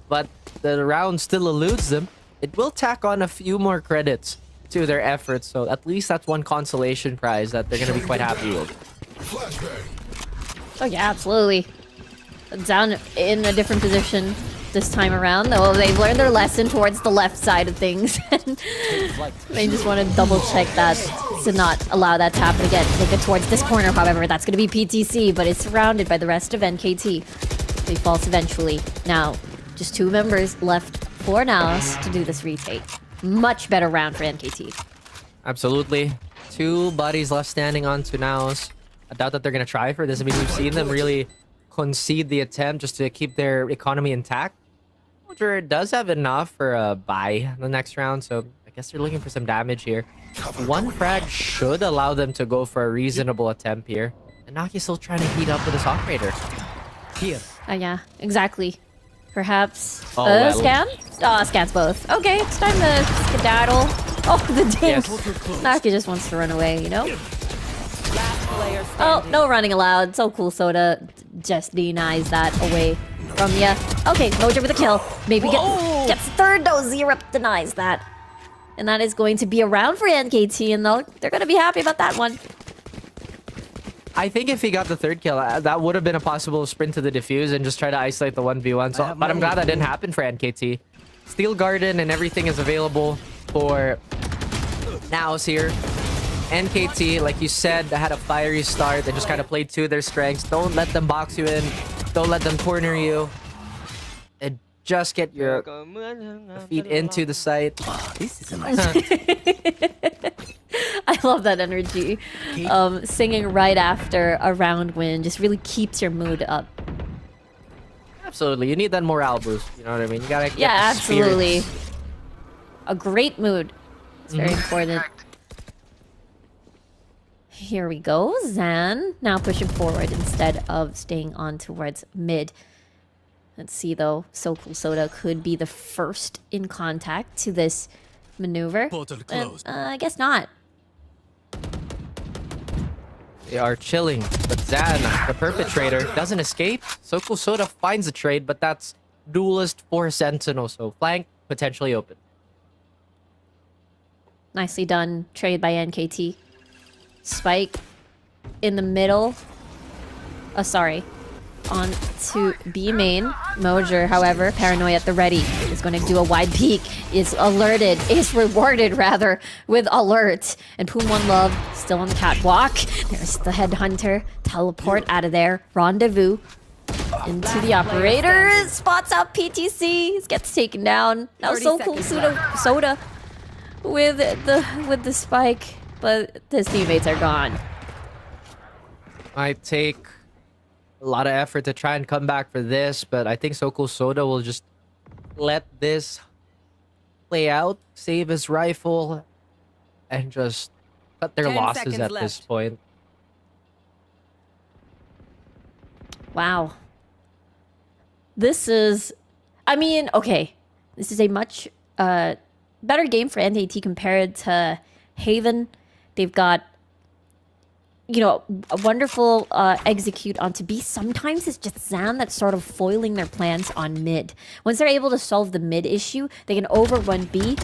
but the round still eludes them. It will tack on a few more credits to their efforts, so at least that's one consolation prize that they're going to be quite happy with. Oh yeah, absolutely. Down in a different position this time around, though they've learned their lesson towards the left side of things. And they just want to double check that to not allow that to happen again. Look at towards this corner, however, that's going to be PTC, but it's surrounded by the rest of NKT. They falls eventually. Now, just 2 members left for NAOS to do this retake. Much better round for NKT. Absolutely. 2 bodies left standing on to NAOS. I doubt that they're going to try for this. I mean, we've seen them really concede the attempt just to keep their economy intact. Roger does have enough for a buy the next round, so I guess they're looking for some damage here. 1 frag should allow them to go for a reasonable attempt here. And Naki's still trying to heat up with his operator. Here. Yeah, exactly. Perhaps well. scan? Oh, scans both. Okay, it's time to skedaddle. Oh, the ding. Yes. Naki just wants to run away, you know? Last player Oh, standing. no running allowed. So cool, Soda. Just denies that away from ya. Okay, Mojo with a kill. Maybe gets third, though. Zerip denies that. And that is going to be a round for NKT, and they're going to be happy about that one. I think if he got the 3rd kill, that would have been a possible sprint to the defuse and just try to isolate the 1v1. So, but I'm glad that didn't happen for NKT. Steel Garden and everything is available for NAOS here. NKT, like you said, had a fiery start. They just kind of played to their strengths. Don't let them box you in. Don't let them corner you. And just get your feet into the site. This is a nice. I love that energy. Singing right after a round win just really keeps your mood up. Absolutely, you need that morale boost. You know what I mean? You gotta get Yeah, the spirits. absolutely. A great mood. It's very important. Here we go. Zan now pushing forward instead of staying on towards mid. Let's see though. So Cool Soda could be the first in contact to this maneuver. Portal But, closed. I guess not. They are chilling, but Zan, the perpetrator, doesn't escape. So Cool Soda finds a trade, but that's duelist for Sentinel, so flank potentially open. Nicely done trade by NKT. Spike in the middle. Oh, sorry. On to B main. Mojer, however, Paranoia at the ready, is going to do a wide peek. Is alerted, is rewarded rather, with alert. And Poon One Love still on the catwalk. There's the headhunter. Teleport out of there. Rendezvous into the operator. Spots out PTC. Gets taken down. Now 30 So Cool seconds Soda with the spike, but his teammates are gone. Might take a lot of effort to try and come back for this, but I think So Cool Soda will just let this play out, save his rifle, and just cut their 10 losses seconds at this left. point. Wow. This is, I mean, okay. This is a much better game for NKT compared to Haven. They've got, you know, a wonderful execute onto B. Sometimes it's just Zan that's sort of foiling their plans on mid. Once they're able to solve the mid issue, they can overrun B.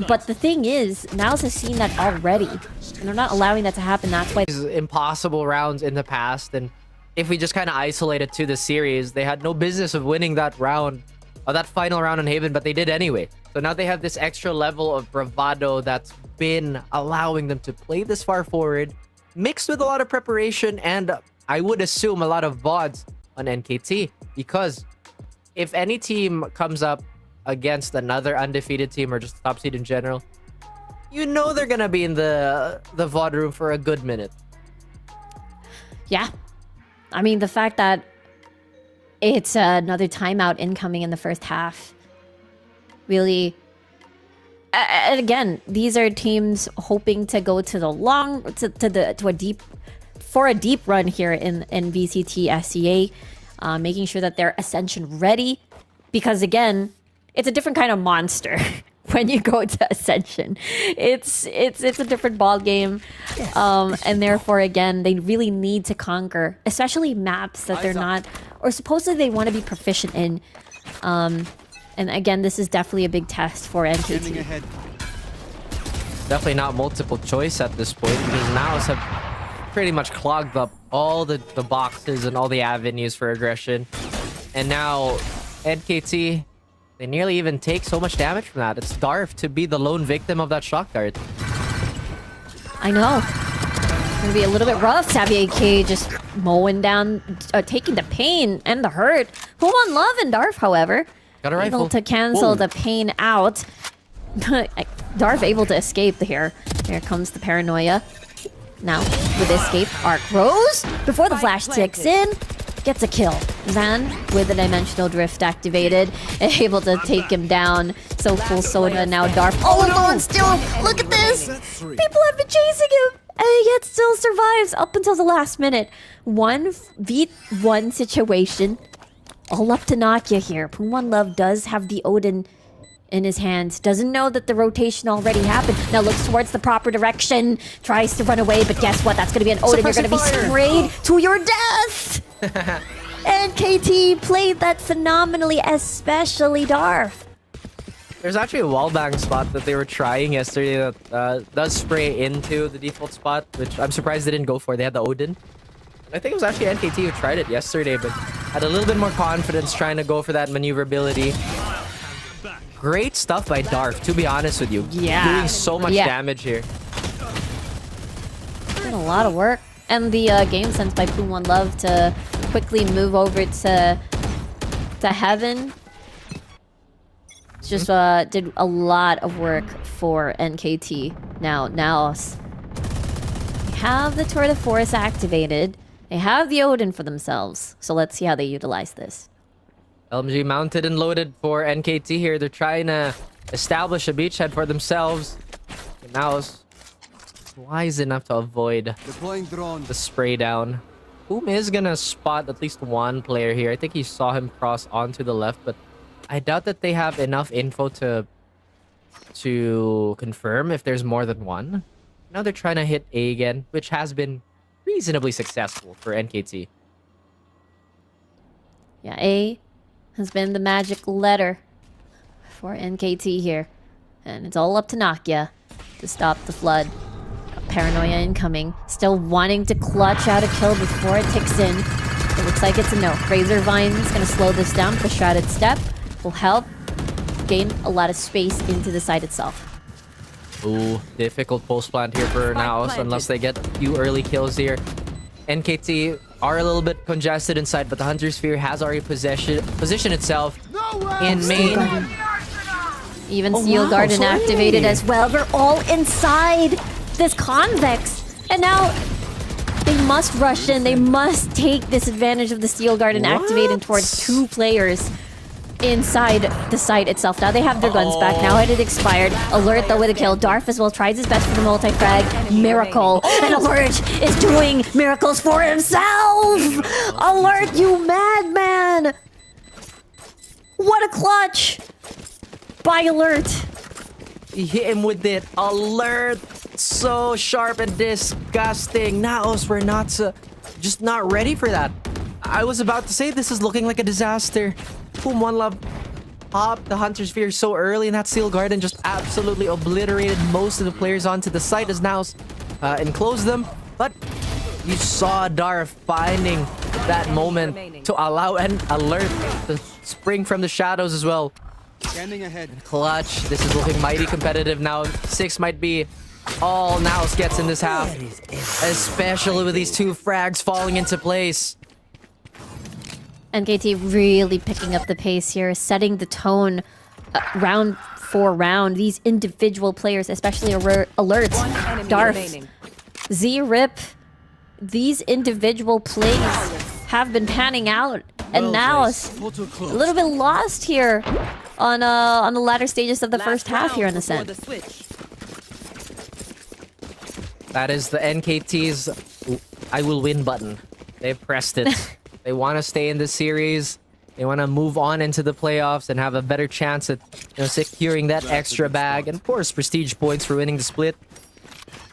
But the thing is, NAOS has seen that already. And they're not allowing that to happen. That's why These impossible rounds in the past, and if we just kind of isolate it to the series, they had no business of winning that round, or that final round on Haven, but they did anyway. So now they have this extra level of bravado that's been allowing them to play this far forward, mixed with a lot of preparation and I would assume a lot of VODs on NKT. Because if any team comes up against another undefeated team or just top seed in general, you know they're gonna be in the VOD room for a good minute. yeah. I mean, the fact that it's another timeout incoming in the first half really. And again, these are teams hoping to go to the long to a deep run here in VCT SEA, making sure that they're Ascension ready, because again, it's a different kind of monster. When you go to Ascension, it's a different ball game, and therefore again they really need to conquer, especially maps that they're not, or supposedly they want to be proficient in. And again, this is definitely a big test for Standing NKT. ahead. Definitely not multiple choice at this point, because NAOS have pretty much clogged up all the boxes and all the avenues for aggression. And now NKT, they nearly even take so much damage from that. It's Darf to be the lone victim of that shock dart. I know. It's gonna be a little bit rough. Xavier K just mowing down, taking the pain and the hurt. Pull on Love and Darf, however, Got a rifle. able to cancel Whoa. the pain out. Darf able to escape here. Here comes the paranoia. Now, with escape, Arc Rose, before the flash ticks in, gets a kill. Zan, with the Dimensional Drift activated, able to take him down. So Cool Soda, now Darf all alone still. Look at this! People have been chasing him! And he yet still survives up until the last minute. 1v1 situation. All up to Nakia here. Poon One Love does have the Odin in his hands. Doesn't know that the rotation already happened. Now looks towards the proper direction. Tries to run away, but guess what? That's going to be an Odin. You're going to be sprayed to your death! NKT played that phenomenally, especially Darf. There's actually a wallbang spot that they were trying yesterday that does spray into the default spot, which I'm surprised they didn't go for. They had the Odin. And I think it was actually NKT who tried it yesterday, but had a little bit more confidence trying to go for that maneuverability. Great stuff by Darf, to be honest with you. Yeah. Doing so much Yeah. damage here. Did a lot of work. And the game sense by Poon One Love to quickly move over to Heaven. just did a lot of work for NKT. Now, NAOS have the Tour de Force activated. They have the Odin for themselves. So let's see how they utilize this. LMG mounted and loaded for NKT here. They're trying to establish a beachhead for themselves. And now is wise enough to avoid Deploying drone. the spray down. Boom is gonna spot at least one player here. I think he saw him cross onto the left, but I doubt that they have enough info to confirm if there's more than one. Now they're trying to hit A again, which has been reasonably successful for NKT. Yeah, A has been the magic letter for NKT here. And it's all up to Nakia to stop the flood. Paranoia incoming. Still wanting to clutch out a kill before it ticks in. It looks like it's a no. Razor Vine's gonna slow this down. The Shrouded Step will help gain a lot of space into the site itself. Ooh, difficult post plant here for NAOS unless they get a few early kills here. NKT are a little bit congested inside, but the Hunter Sphere has already positioned itself in main. Even Steel Garden activated as well. They're all inside this convex. And now they must rush in. They must take this advantage of the Steel Garden activating towards 2 players inside the site itself. Now they have their guns back. Now it had expired. Alert though with a kill. Darf as well tries his best for the multi-frag. Miracle. And Alert is doing miracles for himself. Alert, you madman. What a clutch by Alert. He hit him with it. Alert. So sharp and disgusting. NAOS were just not ready for that. I was about to say this is looking like a disaster. Boom, One Love popped the Hunter Sphere so early, and that Steel Garden just absolutely obliterated most of the players onto the site as NAOS enclosed them. But you saw Darf finding that moment to allow an Alert to spring from the shadows as well. Scanning ahead. Clutch. This is looking mighty competitive now. 6 might be all NAOS gets in this half. Especially with these 2 frags falling into place. NKT really picking up the pace here, setting the tone round for round. These individual players, especially Alerts, Darf, Z-Rip, these individual plays have been panning out. And now it's a little bit lost here on the latter stages of the first half here in the Ascent. That is the NKT's I will win button. They've pressed it. They want to stay in this series. They want to move on into the playoffs and have a better chance at securing that extra bag. And of course, prestige points for winning the split.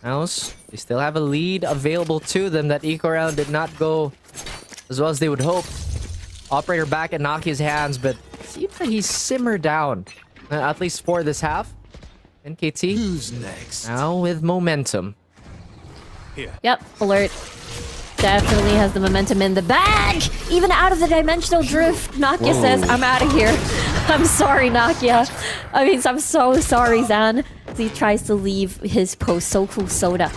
NAOS, they still have a lead available to them. That eco round did not go as well as they would hope. Operator back in Nakia's hands, but it seems that he's simmered down. At least for this half. NKT. Who's next? Now with momentum. Yep, Alert definitely has the momentum in the bag. Even out of the dimensional drift, Nakia says, I'm out of here. I'm sorry, Nakia. I mean, I'm so sorry, Zan. As he tries to leave his post. So cool Soda.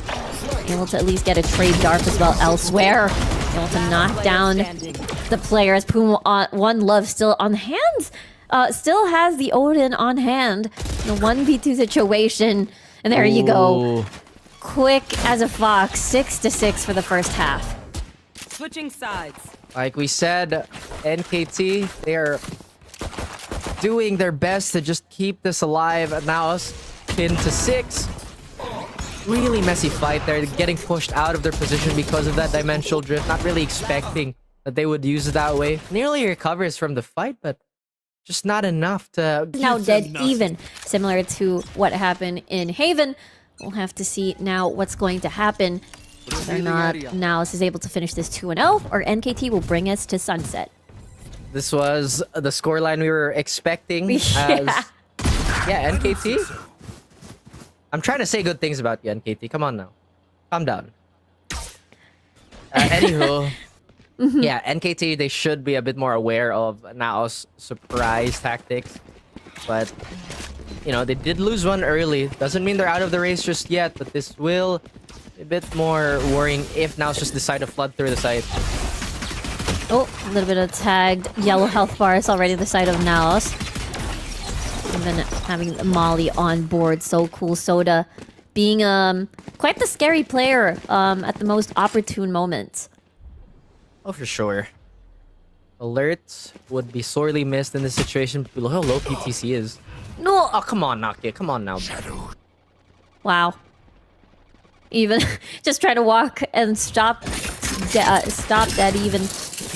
Able to at least get a trade Darf as well elsewhere. Able to knock down the players. Puma One Love still on hands. Still has the Odin on hand. The 1v2 situation. And there you go. Quick as a fox. 6-6 for the first half. Switching sides. Like we said, NKT, they are doing their best to just keep this alive. And now us pinned to 6. Really messy fight there. They're getting pushed out of their position because of that dimensional drift. Not really expecting that they would use it that way. Nearly recovers from the fight, but just not enough to... Now dead even. Similar to what happened in Haven. We'll have to see now what's going to happen. Whether or not NAOS is able to finish this 2-0, or NKT will bring us to sunset. This was the scoreline we were expecting. Yeah, NKT. I'm trying to say good things about you, NKT. Come on now. Calm down. Anywho, yeah, NKT, they should be a bit more aware of NAOS surprise tactics. But, you know, they did lose one early. Doesn't mean they're out of the race just yet, but this will be a bit more worrying if NAOS just decide to flood through the site. Oh, a little bit of tagged yellow health bars already on the side of NAOS. Even having Molly on board. So cool. Soda being quite the scary player at the most opportune moments. Oh, for sure. Alerts would be sorely missed in this situation. Look how low PTC is. No! Oh, come on, Nakia. Come on now. Wow. Even just try to walk and stop that even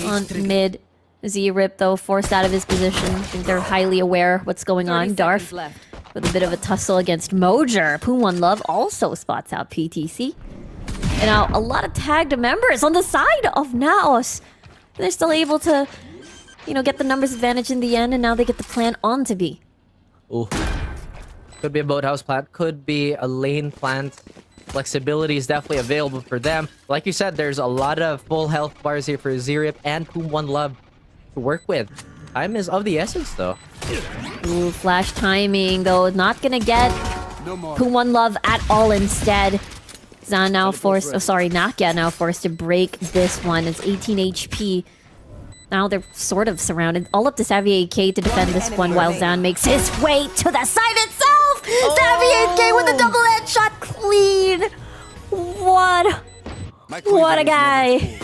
on mid. Z-Rip, though, forced out of his position. I think they're highly aware what's going 30 on. seconds Darf left. with a bit of a tussle against Mojer. Poon Love also spots out PTC. And now a lot of tagged members on the side of NAOS. They're still able to, you know, get the numbers advantage in the end, and now they get the plant on to be. Ooh. Could be a boathouse plant. Could be a lane plant. Flexibility is definitely available for them. Like you said, there's a lot of full health bars here for Z-Rip and Poon Love to work with. Time is of the essence, though. Ooh, flash timing, though. Not gonna get No more. Poon Love at all instead. Zan now forced, Nakia now forced to break this one. It's 18 HP. Now they're sort of surrounded. All up to Xavier K to defend this one while Zan makes his way to the side itself! Xavier K with a double headshot clean! What a guy!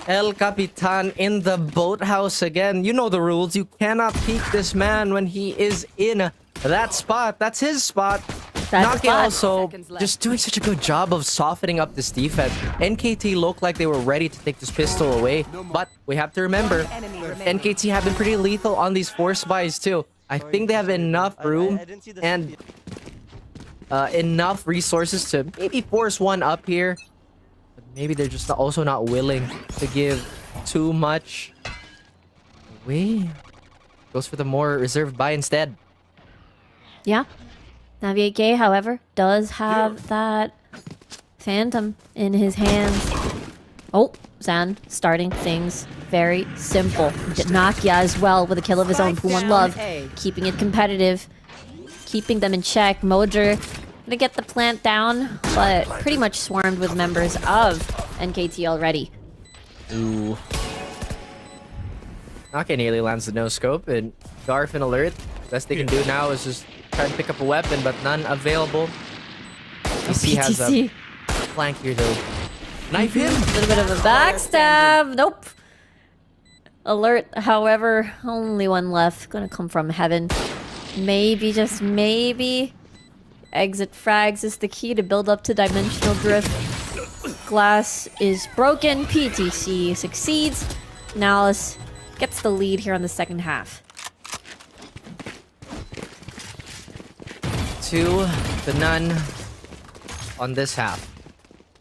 El Capitan in the boathouse again. You know the rules. You cannot peek this man when he is in that spot. That's his spot. That's Nakia spot. also Seconds left. just doing such a good job of softening up this defense. NKT looked like they were ready to take this pistol away, but we have to remember, Enemy remaining. NKT have been pretty lethal on these force buys too. I think they have enough room and enough resources to maybe force one up here. But maybe they're just also not willing to give too much away. Goes for the more reserved buy instead. Yeah. Xavier K, however, does have that Phantom in his hands. Oh, Zan starting things very simple. Nakia as well with a kill of his own. Spike Poon down Love A. keeping it competitive, keeping them in check. Mojer gonna get the plant down, but pretty much swarmed with members of NKT already. Ooh. Nakia nearly lands the no scope, and Darf and Alert. Best they can do now is just try and pick up a weapon, but none available. PC has a PTC. flank here though. Knife him. A little bit of a backstab. Nope. Alert, however, only one left. Gonna come from heaven. Maybe, just maybe. Exit frags is the key to build up to dimensional drift. Glass is broken. PTC succeeds. NAOS gets the lead here on the second half. 2-0 on this half.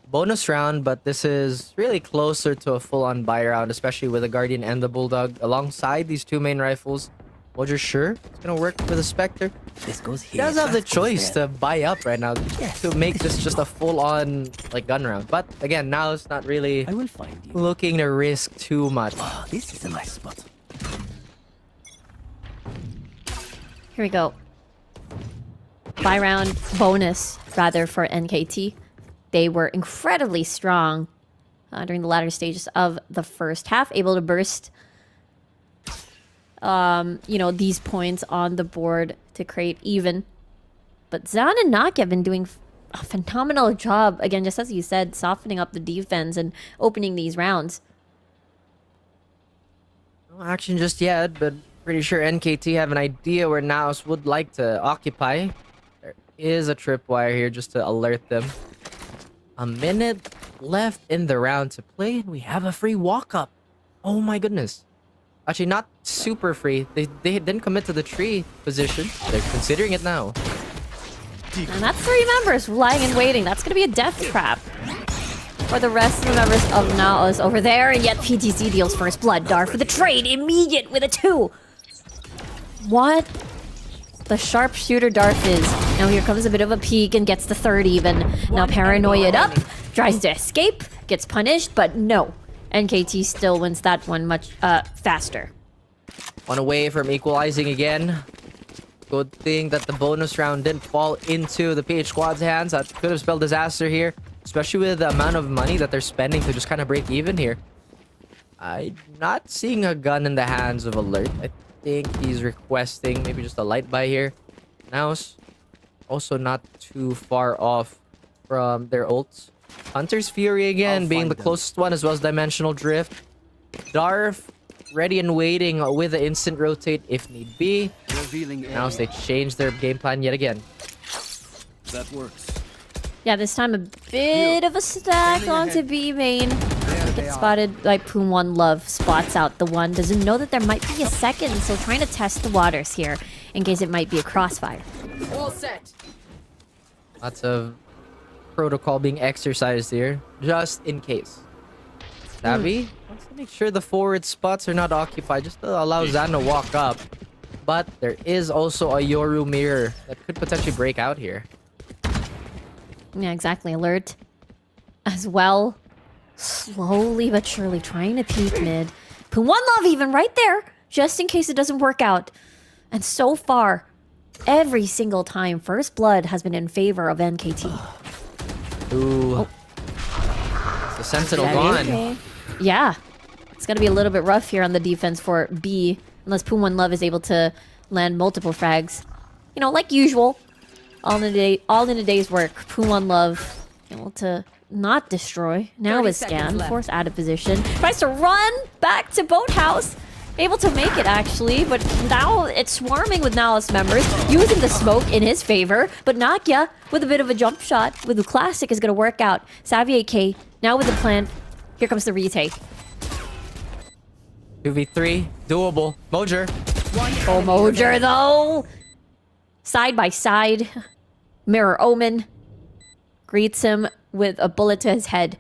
Bonus round, but this is really closer to a full-on buy round, especially with the Guardian and the Bulldog alongside these two main rifles. Mojer sure it's gonna work for the Spectre. This goes He here. does have the that goes choice there. to buy up right now to make this just a full-on like gun round. But again, now it's not really I will find you. looking to risk too much. Oh, this is a nice spot. Here we go. Buy round bonus, rather, for NKT. They were incredibly strong during the latter stages of the first half, able to burst, you know, these points on the board to create even. But Zan and Nakia have been doing a phenomenal job, again, just as you said, softening up the defense and opening these rounds. No action just yet, but pretty sure NKT have an idea where NAOS would like to occupy. There is a tripwire here just to alert them. A minute left in the round to play, and we have a free walk-up. Oh my goodness. Actually, not super free. They didn't commit to the tree position. They're considering it now. And that's 3 members lying in waiting. That's going to be a death trap for the rest of the members of NAOS over there. And yet PTC deals first blood. Darf with a trade. Immediate with a 2. What the sharpshooter Darf is. Now here comes a bit of a peek and gets the 3rd even. Now paranoia up. Tries to escape. Gets punished. But no. NKT still wins that one much faster. On away from equalizing again. Good thing that the bonus round didn't fall into the PH squad's hands. That could have spelled disaster here, especially with the amount of money that they're spending to just kind of break even here. I'm not seeing a gun in the hands of Alert. I think he's requesting maybe just a light buy here. NAOS also not too far off from their ults. Hunter's Fury again I'll being find the them. closest one, as well as Dimensional Drift. Darf ready and waiting with the instant rotate if need be. Revealing Now area. they change their game plan yet again. That works. Yeah, this time a bit of a stack Standing onto ahead. B main. There they Gets are. spotted by Poon One Love. Spots out the one. Doesn't know that there might be a second, so trying to test the waters here in case it might be a crossfire. All set. Lots of protocol being exercised here, just in case. Savvy wants to make sure the forward spots are not occupied, just to allow Zan to walk up. But there is also a Yoru mirror that could potentially break out here. Yeah, exactly. Alert as well. Slowly but surely trying to peek mid. Poon One Love even right there, just in case it doesn't work out. And so far, every single time, First Blood has been in favor of NKT. Ooh. The Sentinel Savvy, gone. okay. Yeah. It's going to be a little bit rough here on the defense for B, unless Poon One Love is able to land multiple frags. You know, like usual, all in a day's work. Poon One Love able to not destroy. Now 30 is scan, seconds left. forced out of position. Tries to run back to Boathouse. Able to make it actually, but now it's swarming with NAOS members, using the smoke in his favor. But Nakia with a bit of a jump shot with the classic is going to work out. Savvy AK now with the plant. Here comes the retake. 2v3, doable. Mojer. Oh, Mojer though! Side by side. Mirror Omen greets him with a bullet to his head.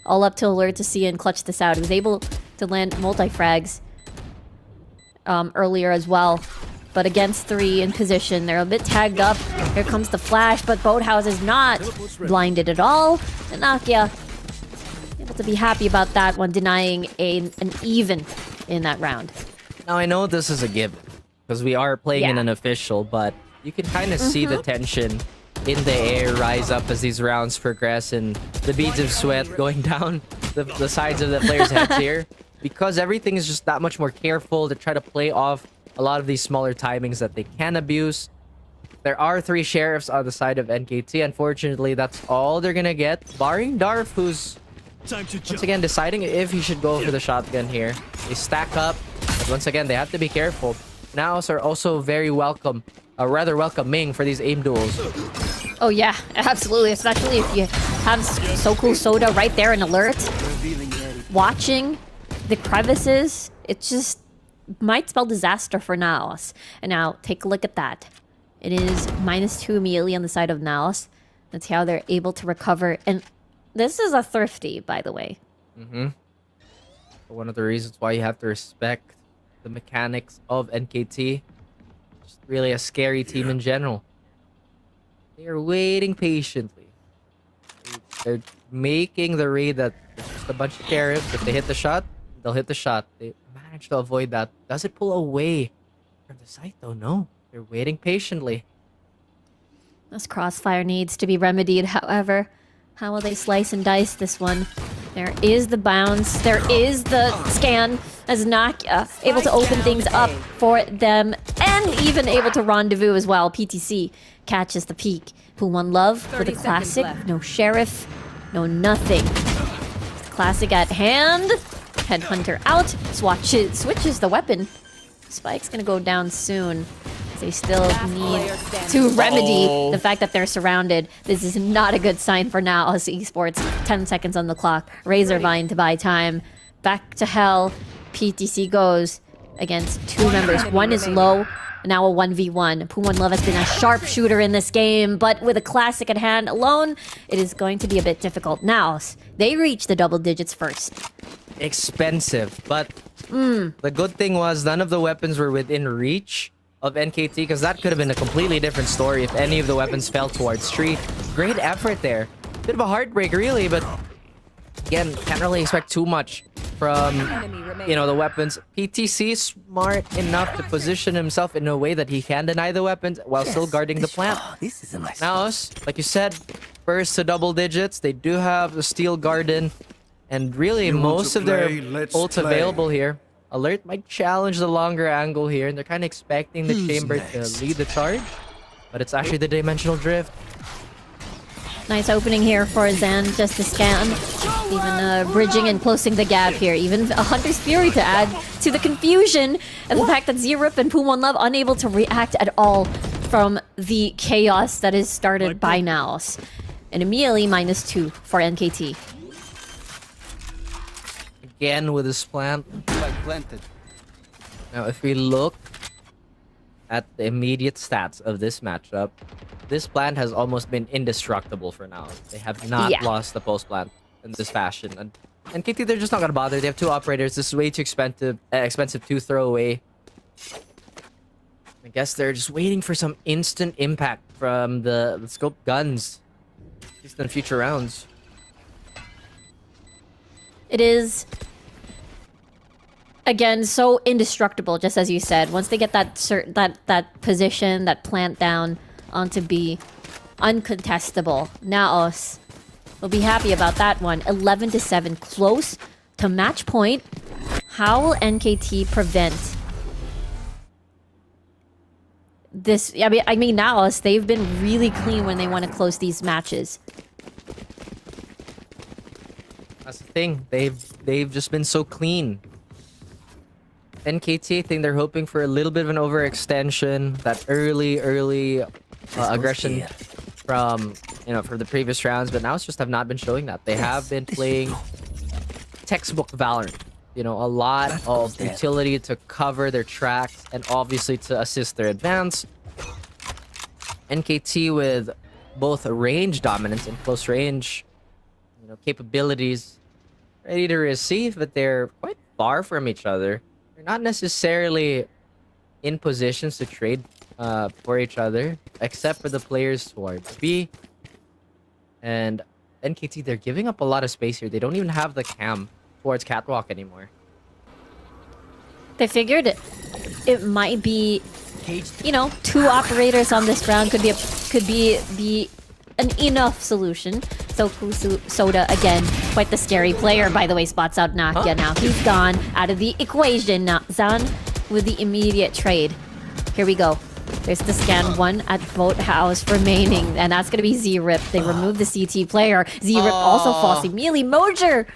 All up to Alert to see and clutch this out. He was able to land multi-frags earlier as well. But against 3 in position, they're a bit tagged up. Here comes the flash, but Boathouse is not blinded at all. And Nakia able to be happy about that one, denying an even in that round. Now I know this is a given, because we are playing in Yeah. an official, but you can kind of see the tension in the air rise up as these rounds progress, and the beads of sweat going down the sides of the players' heads here, because everything is just that much more careful to try to play off a lot of these smaller timings that they can abuse. There are 3 sheriffs on the side of NKT. Unfortunately, that's all they're gonna get, barring Darf, who's Time to once jump. again deciding if he should go for the shotgun here. They stack up, but once again, they have to be careful. Naos are also very welcome, rather welcoming for these aim duels. Oh yeah, absolutely. Especially if you have Soku Soda right there in Alert, Revealing area. watching the crevices. It just might spell disaster for Naos. And now, take a look at that. It is -2 immediately on the side of Naos. That's how they're able to recover. And this is a thrifty, by the way. One of the reasons why you have to respect the mechanics of NKT. Just really a scary team in general. They are waiting patiently. They're making the read that there's just a bunch of sheriffs. If they hit the shot, they'll hit the shot. They managed to avoid that. Does it pull away from the site though? No. They're waiting patiently. This crossfire needs to be remedied, however. How will they slice and dice this one? There is the bounce. There is the scan as Nakia able to open things up for them and even able to rendezvous as well. PTC catches the peak. Poon One Love with a 30 seconds classic. left. No sheriff. No nothing. Classic at hand. Headhunter out. Switches the weapon. Spike's gonna go down soon. They still need to remedy the fact that they're surrounded. This is not a good sign for NAOS Esports. 10 seconds on the clock. Razorvine to buy time. Back to hell. PTC goes against 2 members. One is low. Now a 1v1. Poon One Love has been a sharpshooter in this game, but with a classic at hand alone, it is going to be a bit difficult. NAOS, they reach the double digits first. Expensive, but the good thing was none of the weapons were within reach of NKT, because that could have been a completely different story if any of the weapons fell towards Tree. Great effort there. Bit of a heartbreak, really, but again, can't really expect too much from, you know, the weapons. PTC is smart enough to position himself in a way that he can deny the weapons while still guarding the plant. This is a nice. Naos, like you said, first to double digits. They do have the Steel Garden, and really You want most to of their play? Let's ults play. available here. Alert might challenge the longer angle here, and they're kind of expecting the Who's chamber next? to lead the charge. But it's actually the Dimensional Drift. Nice opening here for Zan just to scan. Even bridging and closing the gap here. Even a Hunter's Fury to add to the confusion. And the fact that Z-Rip and Pumon Love unable to react at all from the chaos that is started by NAOS. And immediately -2 for NKT. Again with his plant. Spike planted. Now, if we look at the immediate stats of this matchup, this plant has almost been indestructible for now. They have not lost the post plant in this fashion. And NKT, they're just not gonna bother. They have 2 operators. This is way too expensive to throw away. I guess they're just waiting for some instant impact from the scope guns, at least in future rounds. It is, again, so indestructible, just as you said. Once they get that that position, that plant down onto B, uncontestable. NAOS will be happy about that one. 11-7, close to match point. How will NKT prevent this? I mean, NAOS, they've been really clean when they want to close these matches. That's the thing. They've just been so clean. NKT, I think they're hoping for a little bit of an overextension, that early aggression from from the previous rounds, but now it's just have not been showing that. They have been playing textbook Valorant. A lot of utility to cover their tracks and obviously to assist their advance. NKT with both range dominance and close range capabilities ready to receive, but they're quite far from each other. They're not necessarily in positions to trade for each other, except for the players towards B. And NKT, they're giving up a lot of space here. They don't even have the cam towards Catwalk anymore. They figured it might be, 2 operators on this round could be an enough solution. So Soda, again, quite the scary player, by the way, spots out Nakia now. He's gone out of the equation. Now Zan with the immediate trade. Here we go. There's the scan, 1 at Boathouse remaining, and that's gonna be Z-Rip. They remove the CT player. Z-Rip also falls immediately. Mojer!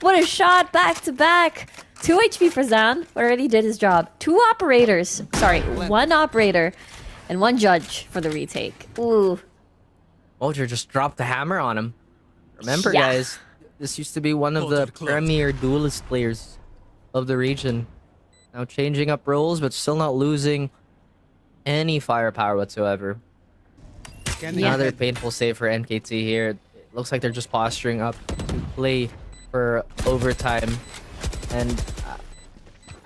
What a shot, back to back! 2 HP for Zan, already did his job. 2 operators, sorry, 1 operator, and 1 judge for the retake. Ooh. Mojer just dropped the hammer on him. Remember, guys, this used to be one of the premier duelist players of the region. Now changing up roles, but still not losing any firepower whatsoever. Another painful save for NKT here. It looks like they're just posturing up to play for overtime. And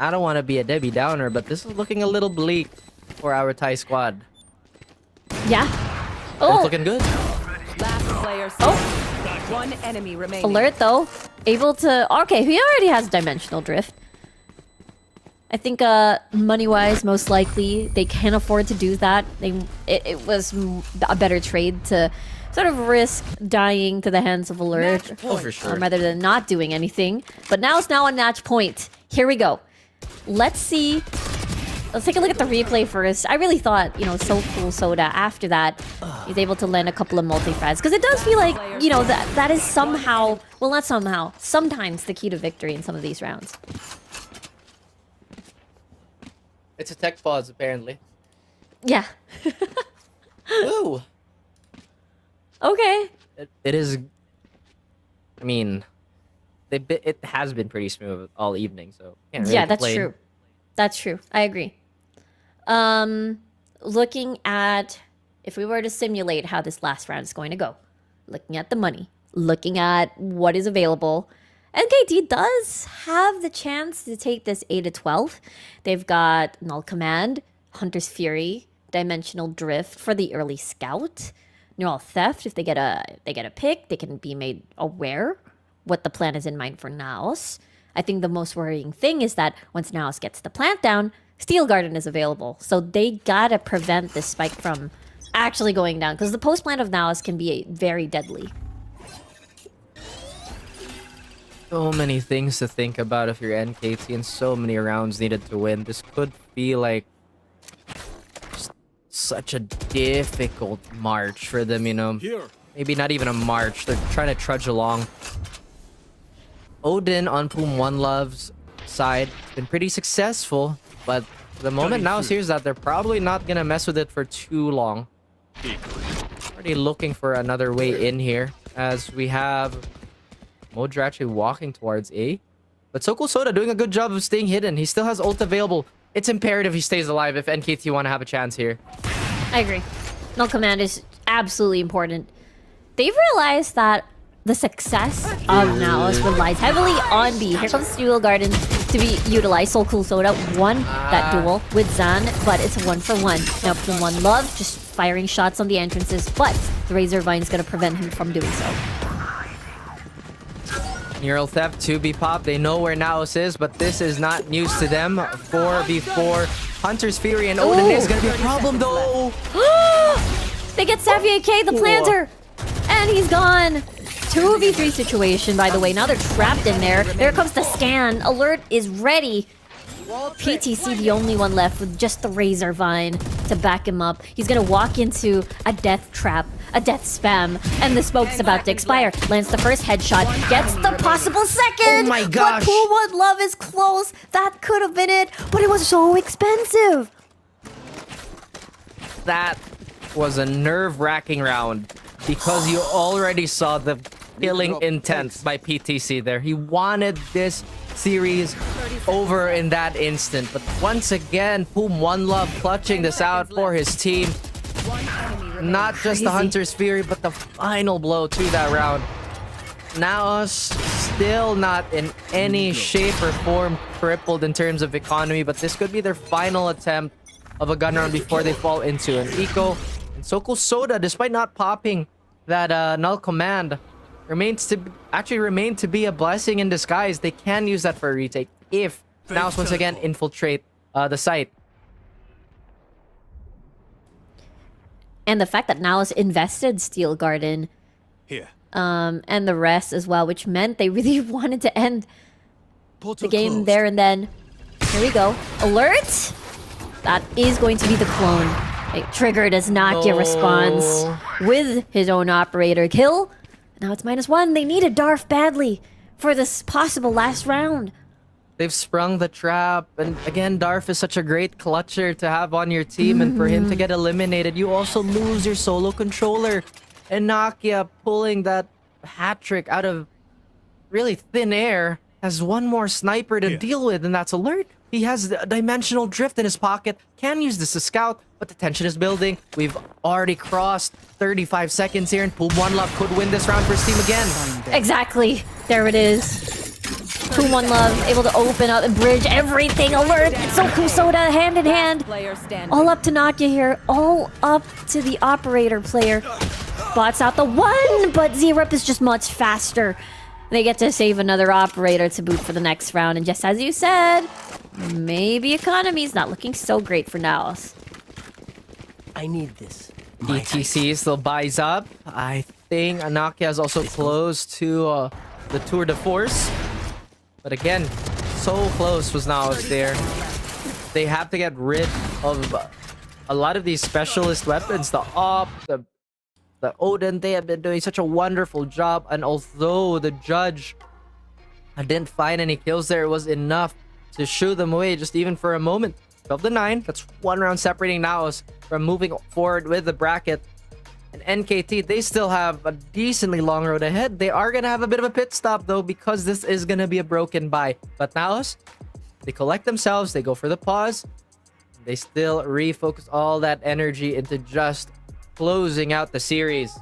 I don't want to be a Debbie Downer, but this is looking a little bleak for our Thai squad. Yeah. It's looking good. Last player standing. 1 enemy remaining. Alert though, able to. Okay, he already has dimensional drift. I think money-wise, most likely they can afford to do that. It was a better trade to sort of risk dying to the hands of Alert, for sure, rather than not doing anything. But now it's a match point. Here we go. Let's see. Let's take a look at the replay first. I really thought, so cool Soda. After that, he's able to land a couple of multi-frags. Because it does feel like, that is somehow, well, not somehow, sometimes the key to victory in some of these rounds. It's a tech pause, apparently. Yeah. Ooh. Okay. It is. I mean, it has been pretty smooth all evening, so can't really that's complain. true. That's true. I agree. Looking at if we were to simulate how this last round is going to go, looking at the money, looking at what is available, NKT does have the chance to take this 8-12. They've got Null Command, Hunter's Fury, Dimensional Drift for the early scout, Neural Theft. If they get a pick, they can be made aware what the plan is in mind for NAOS. I think the most worrying thing is that once NAOS gets the plant down, Steel Garden is available. So they gotta prevent this spike from actually going down, because the post plant of NAOS can be very deadly. So many things to think about if you're NKT, and so many rounds needed to win. This could feel like such a difficult march for them, you know. Here. Maybe not even a march. They're trying to trudge along. Odin on Poom One Love's side has been pretty successful, but the moment now hears that they're probably not gonna mess with it for too long. Already looking for another way in here, as we have Modra actually walking towards A. But So Cool Soda doing a good job of staying hidden. He still has ult available. It's imperative he stays alive if NKT want to have a chance here. I agree. Null Command is absolutely important. They've realized that the success of NAOS relies heavily on B. Here comes Steel Garden to be utilized. So Cool Soda won that duel with Zan, but it's a 1-for-1. Now Poom One Love just firing shots on the entrances, but the Razor Vine's gonna prevent him from doing so. Neural Theft 2B pop. They know where Naos is, but this is not news to them. 4v4. Hunter's Fury and Odin is going to be a problem, though. They get Xavier K, the planter, and he's gone. 2v3 situation, by the way. Now they're trapped in there. There comes the scan. Alert is ready. PTC the only one left with just the Razor Vine to back him up. He's gonna walk into a death trap, a death spam, and the smoke's about to expire. Lands the first headshot, gets the possible second! Oh my gosh! But Poom One Love is close. That could have been it, but it was so expensive. That was a nerve-wracking round because you already saw the killing intent by PTC there. He wanted this series over in that instant, but once again Poom One Love clutching this out for his team. Not just the Hunter's Fury, but the final blow to that round. Naos still not in any shape or form crippled in terms of economy, but this could be their final attempt of a gun round before they fall into an eco. And So Cool Soda, despite not popping that null command, remain to be a blessing in disguise. They can use that for a retake if Naos once again infiltrate the site. And the fact that Naos invested Steel Garden Here. and the rest as well, which meant they really wanted to end Portal the game closed. there and then. Here we go. Alert! That is going to be the clone. Trigger does not get response with his own operator kill. Now it's -1. They need a Darth badly for this possible last round. They've sprung the trap, and again, Darth is such a great clutcher to have on your team, and for him to get eliminated, you also lose your solo controller. And Nakia pulling that hat trick out of really thin air has one more sniper to deal with, and that's Alert. He has a dimensional drift in his pocket, can use this to scout, but the tension is building. We've already crossed 35 seconds here, and Poom One Love could win this round for his team again. Exactly. There it is. Poom One Love able to open up and bridge everything. Alert! It's So Cool Soda hand in hand. Player standing. All up to Nakia here. All up to the operator player. Spots out the one, but Z-Rep is just much faster. They get to save another operator to boot for the next round. And just as you said, maybe economy's not looking so great for Naos. I need this. ETC still buys up. I think Nakia is also close to the Tour de Force. But again, so close was Naos there. They have to get rid of a lot of these specialist weapons. The AWP, the Odin, they have been doing such a wonderful job. And although the judge didn't find any kills there, it was enough to shoo them away just even for a moment. 12-9. That's one round separating Naos from moving forward with the bracket. And NKT, they still have a decently long road ahead. They are going to have a bit of a pit stop, though, because this is going to be a broken bye. But Naos, they collect themselves. They go for the pause. They still refocus all that energy into just closing out the series.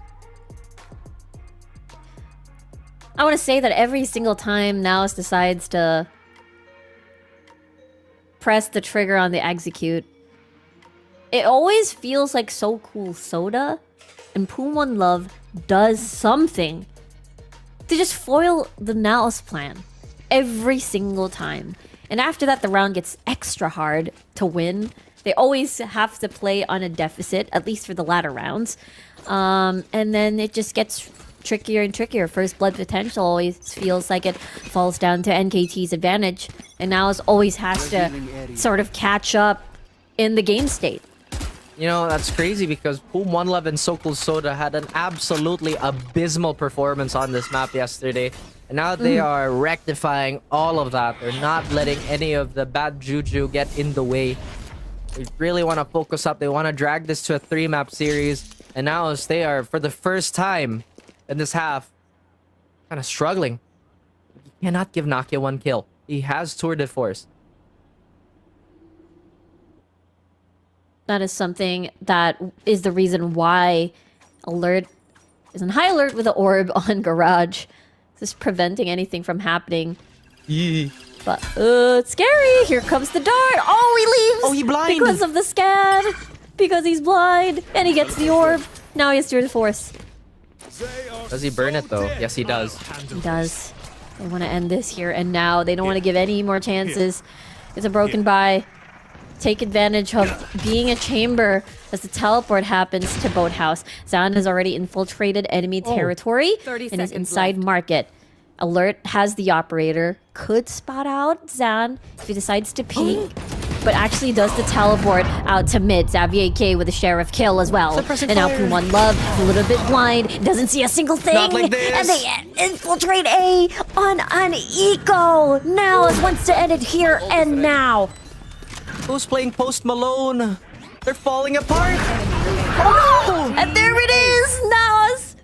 I want to say that every single time Naos decides to press the trigger on the execute, it always feels like So Cool Soda and Poom One Love does something to just foil the Naos plan every single time. And after that, the round gets extra hard to win. They always have to play on a deficit, at least for the latter rounds. And then it just gets trickier and trickier. First blood potential always feels like it falls down to NKT's advantage. And Naos always has to sort of catch up in the game state. you know, that's crazy because Boom One Love and Sokol Soda had an absolutely abysmal performance on this map yesterday. And now they are rectifying all of that. They're not letting any of the bad juju get in the way. They really want to focus up. They want to drag this to a 3-map series. And now as they are, for the first time in this half, kind of struggling. You cannot give Nakia 1 kill. He has Tour de Force. That is something that is the reason why Alert is on high alert with the orb on Garage. This is preventing anything from happening. But it's scary. Here comes the dart. Oh, he leaves. Oh, he blind. Because of the scan. Because he's blind. And he gets the orb. Now he has Tour de Force. Does he burn it though? Yes, he does. He does. They want to end this here and now. They don't want to give any more chances. It's a broken buy. Take advantage of being a chamber as the teleport happens to Boathouse. Zan has already infiltrated enemy territory 30 and is seconds inside left. market. Alert has the operator. Could spot out Zan if he decides to peek. But actually does the teleport out to mid. Xavier K with a sheriff kill as well. Suppressing And now fire. One Love a little bit blind. Doesn't see a single thing. Not like this. And they infiltrate A on an eco. Now wants to end it here and now. Who's playing Post Malone? They're falling apart. Oh, and there it is. NAOS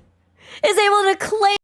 is able to claim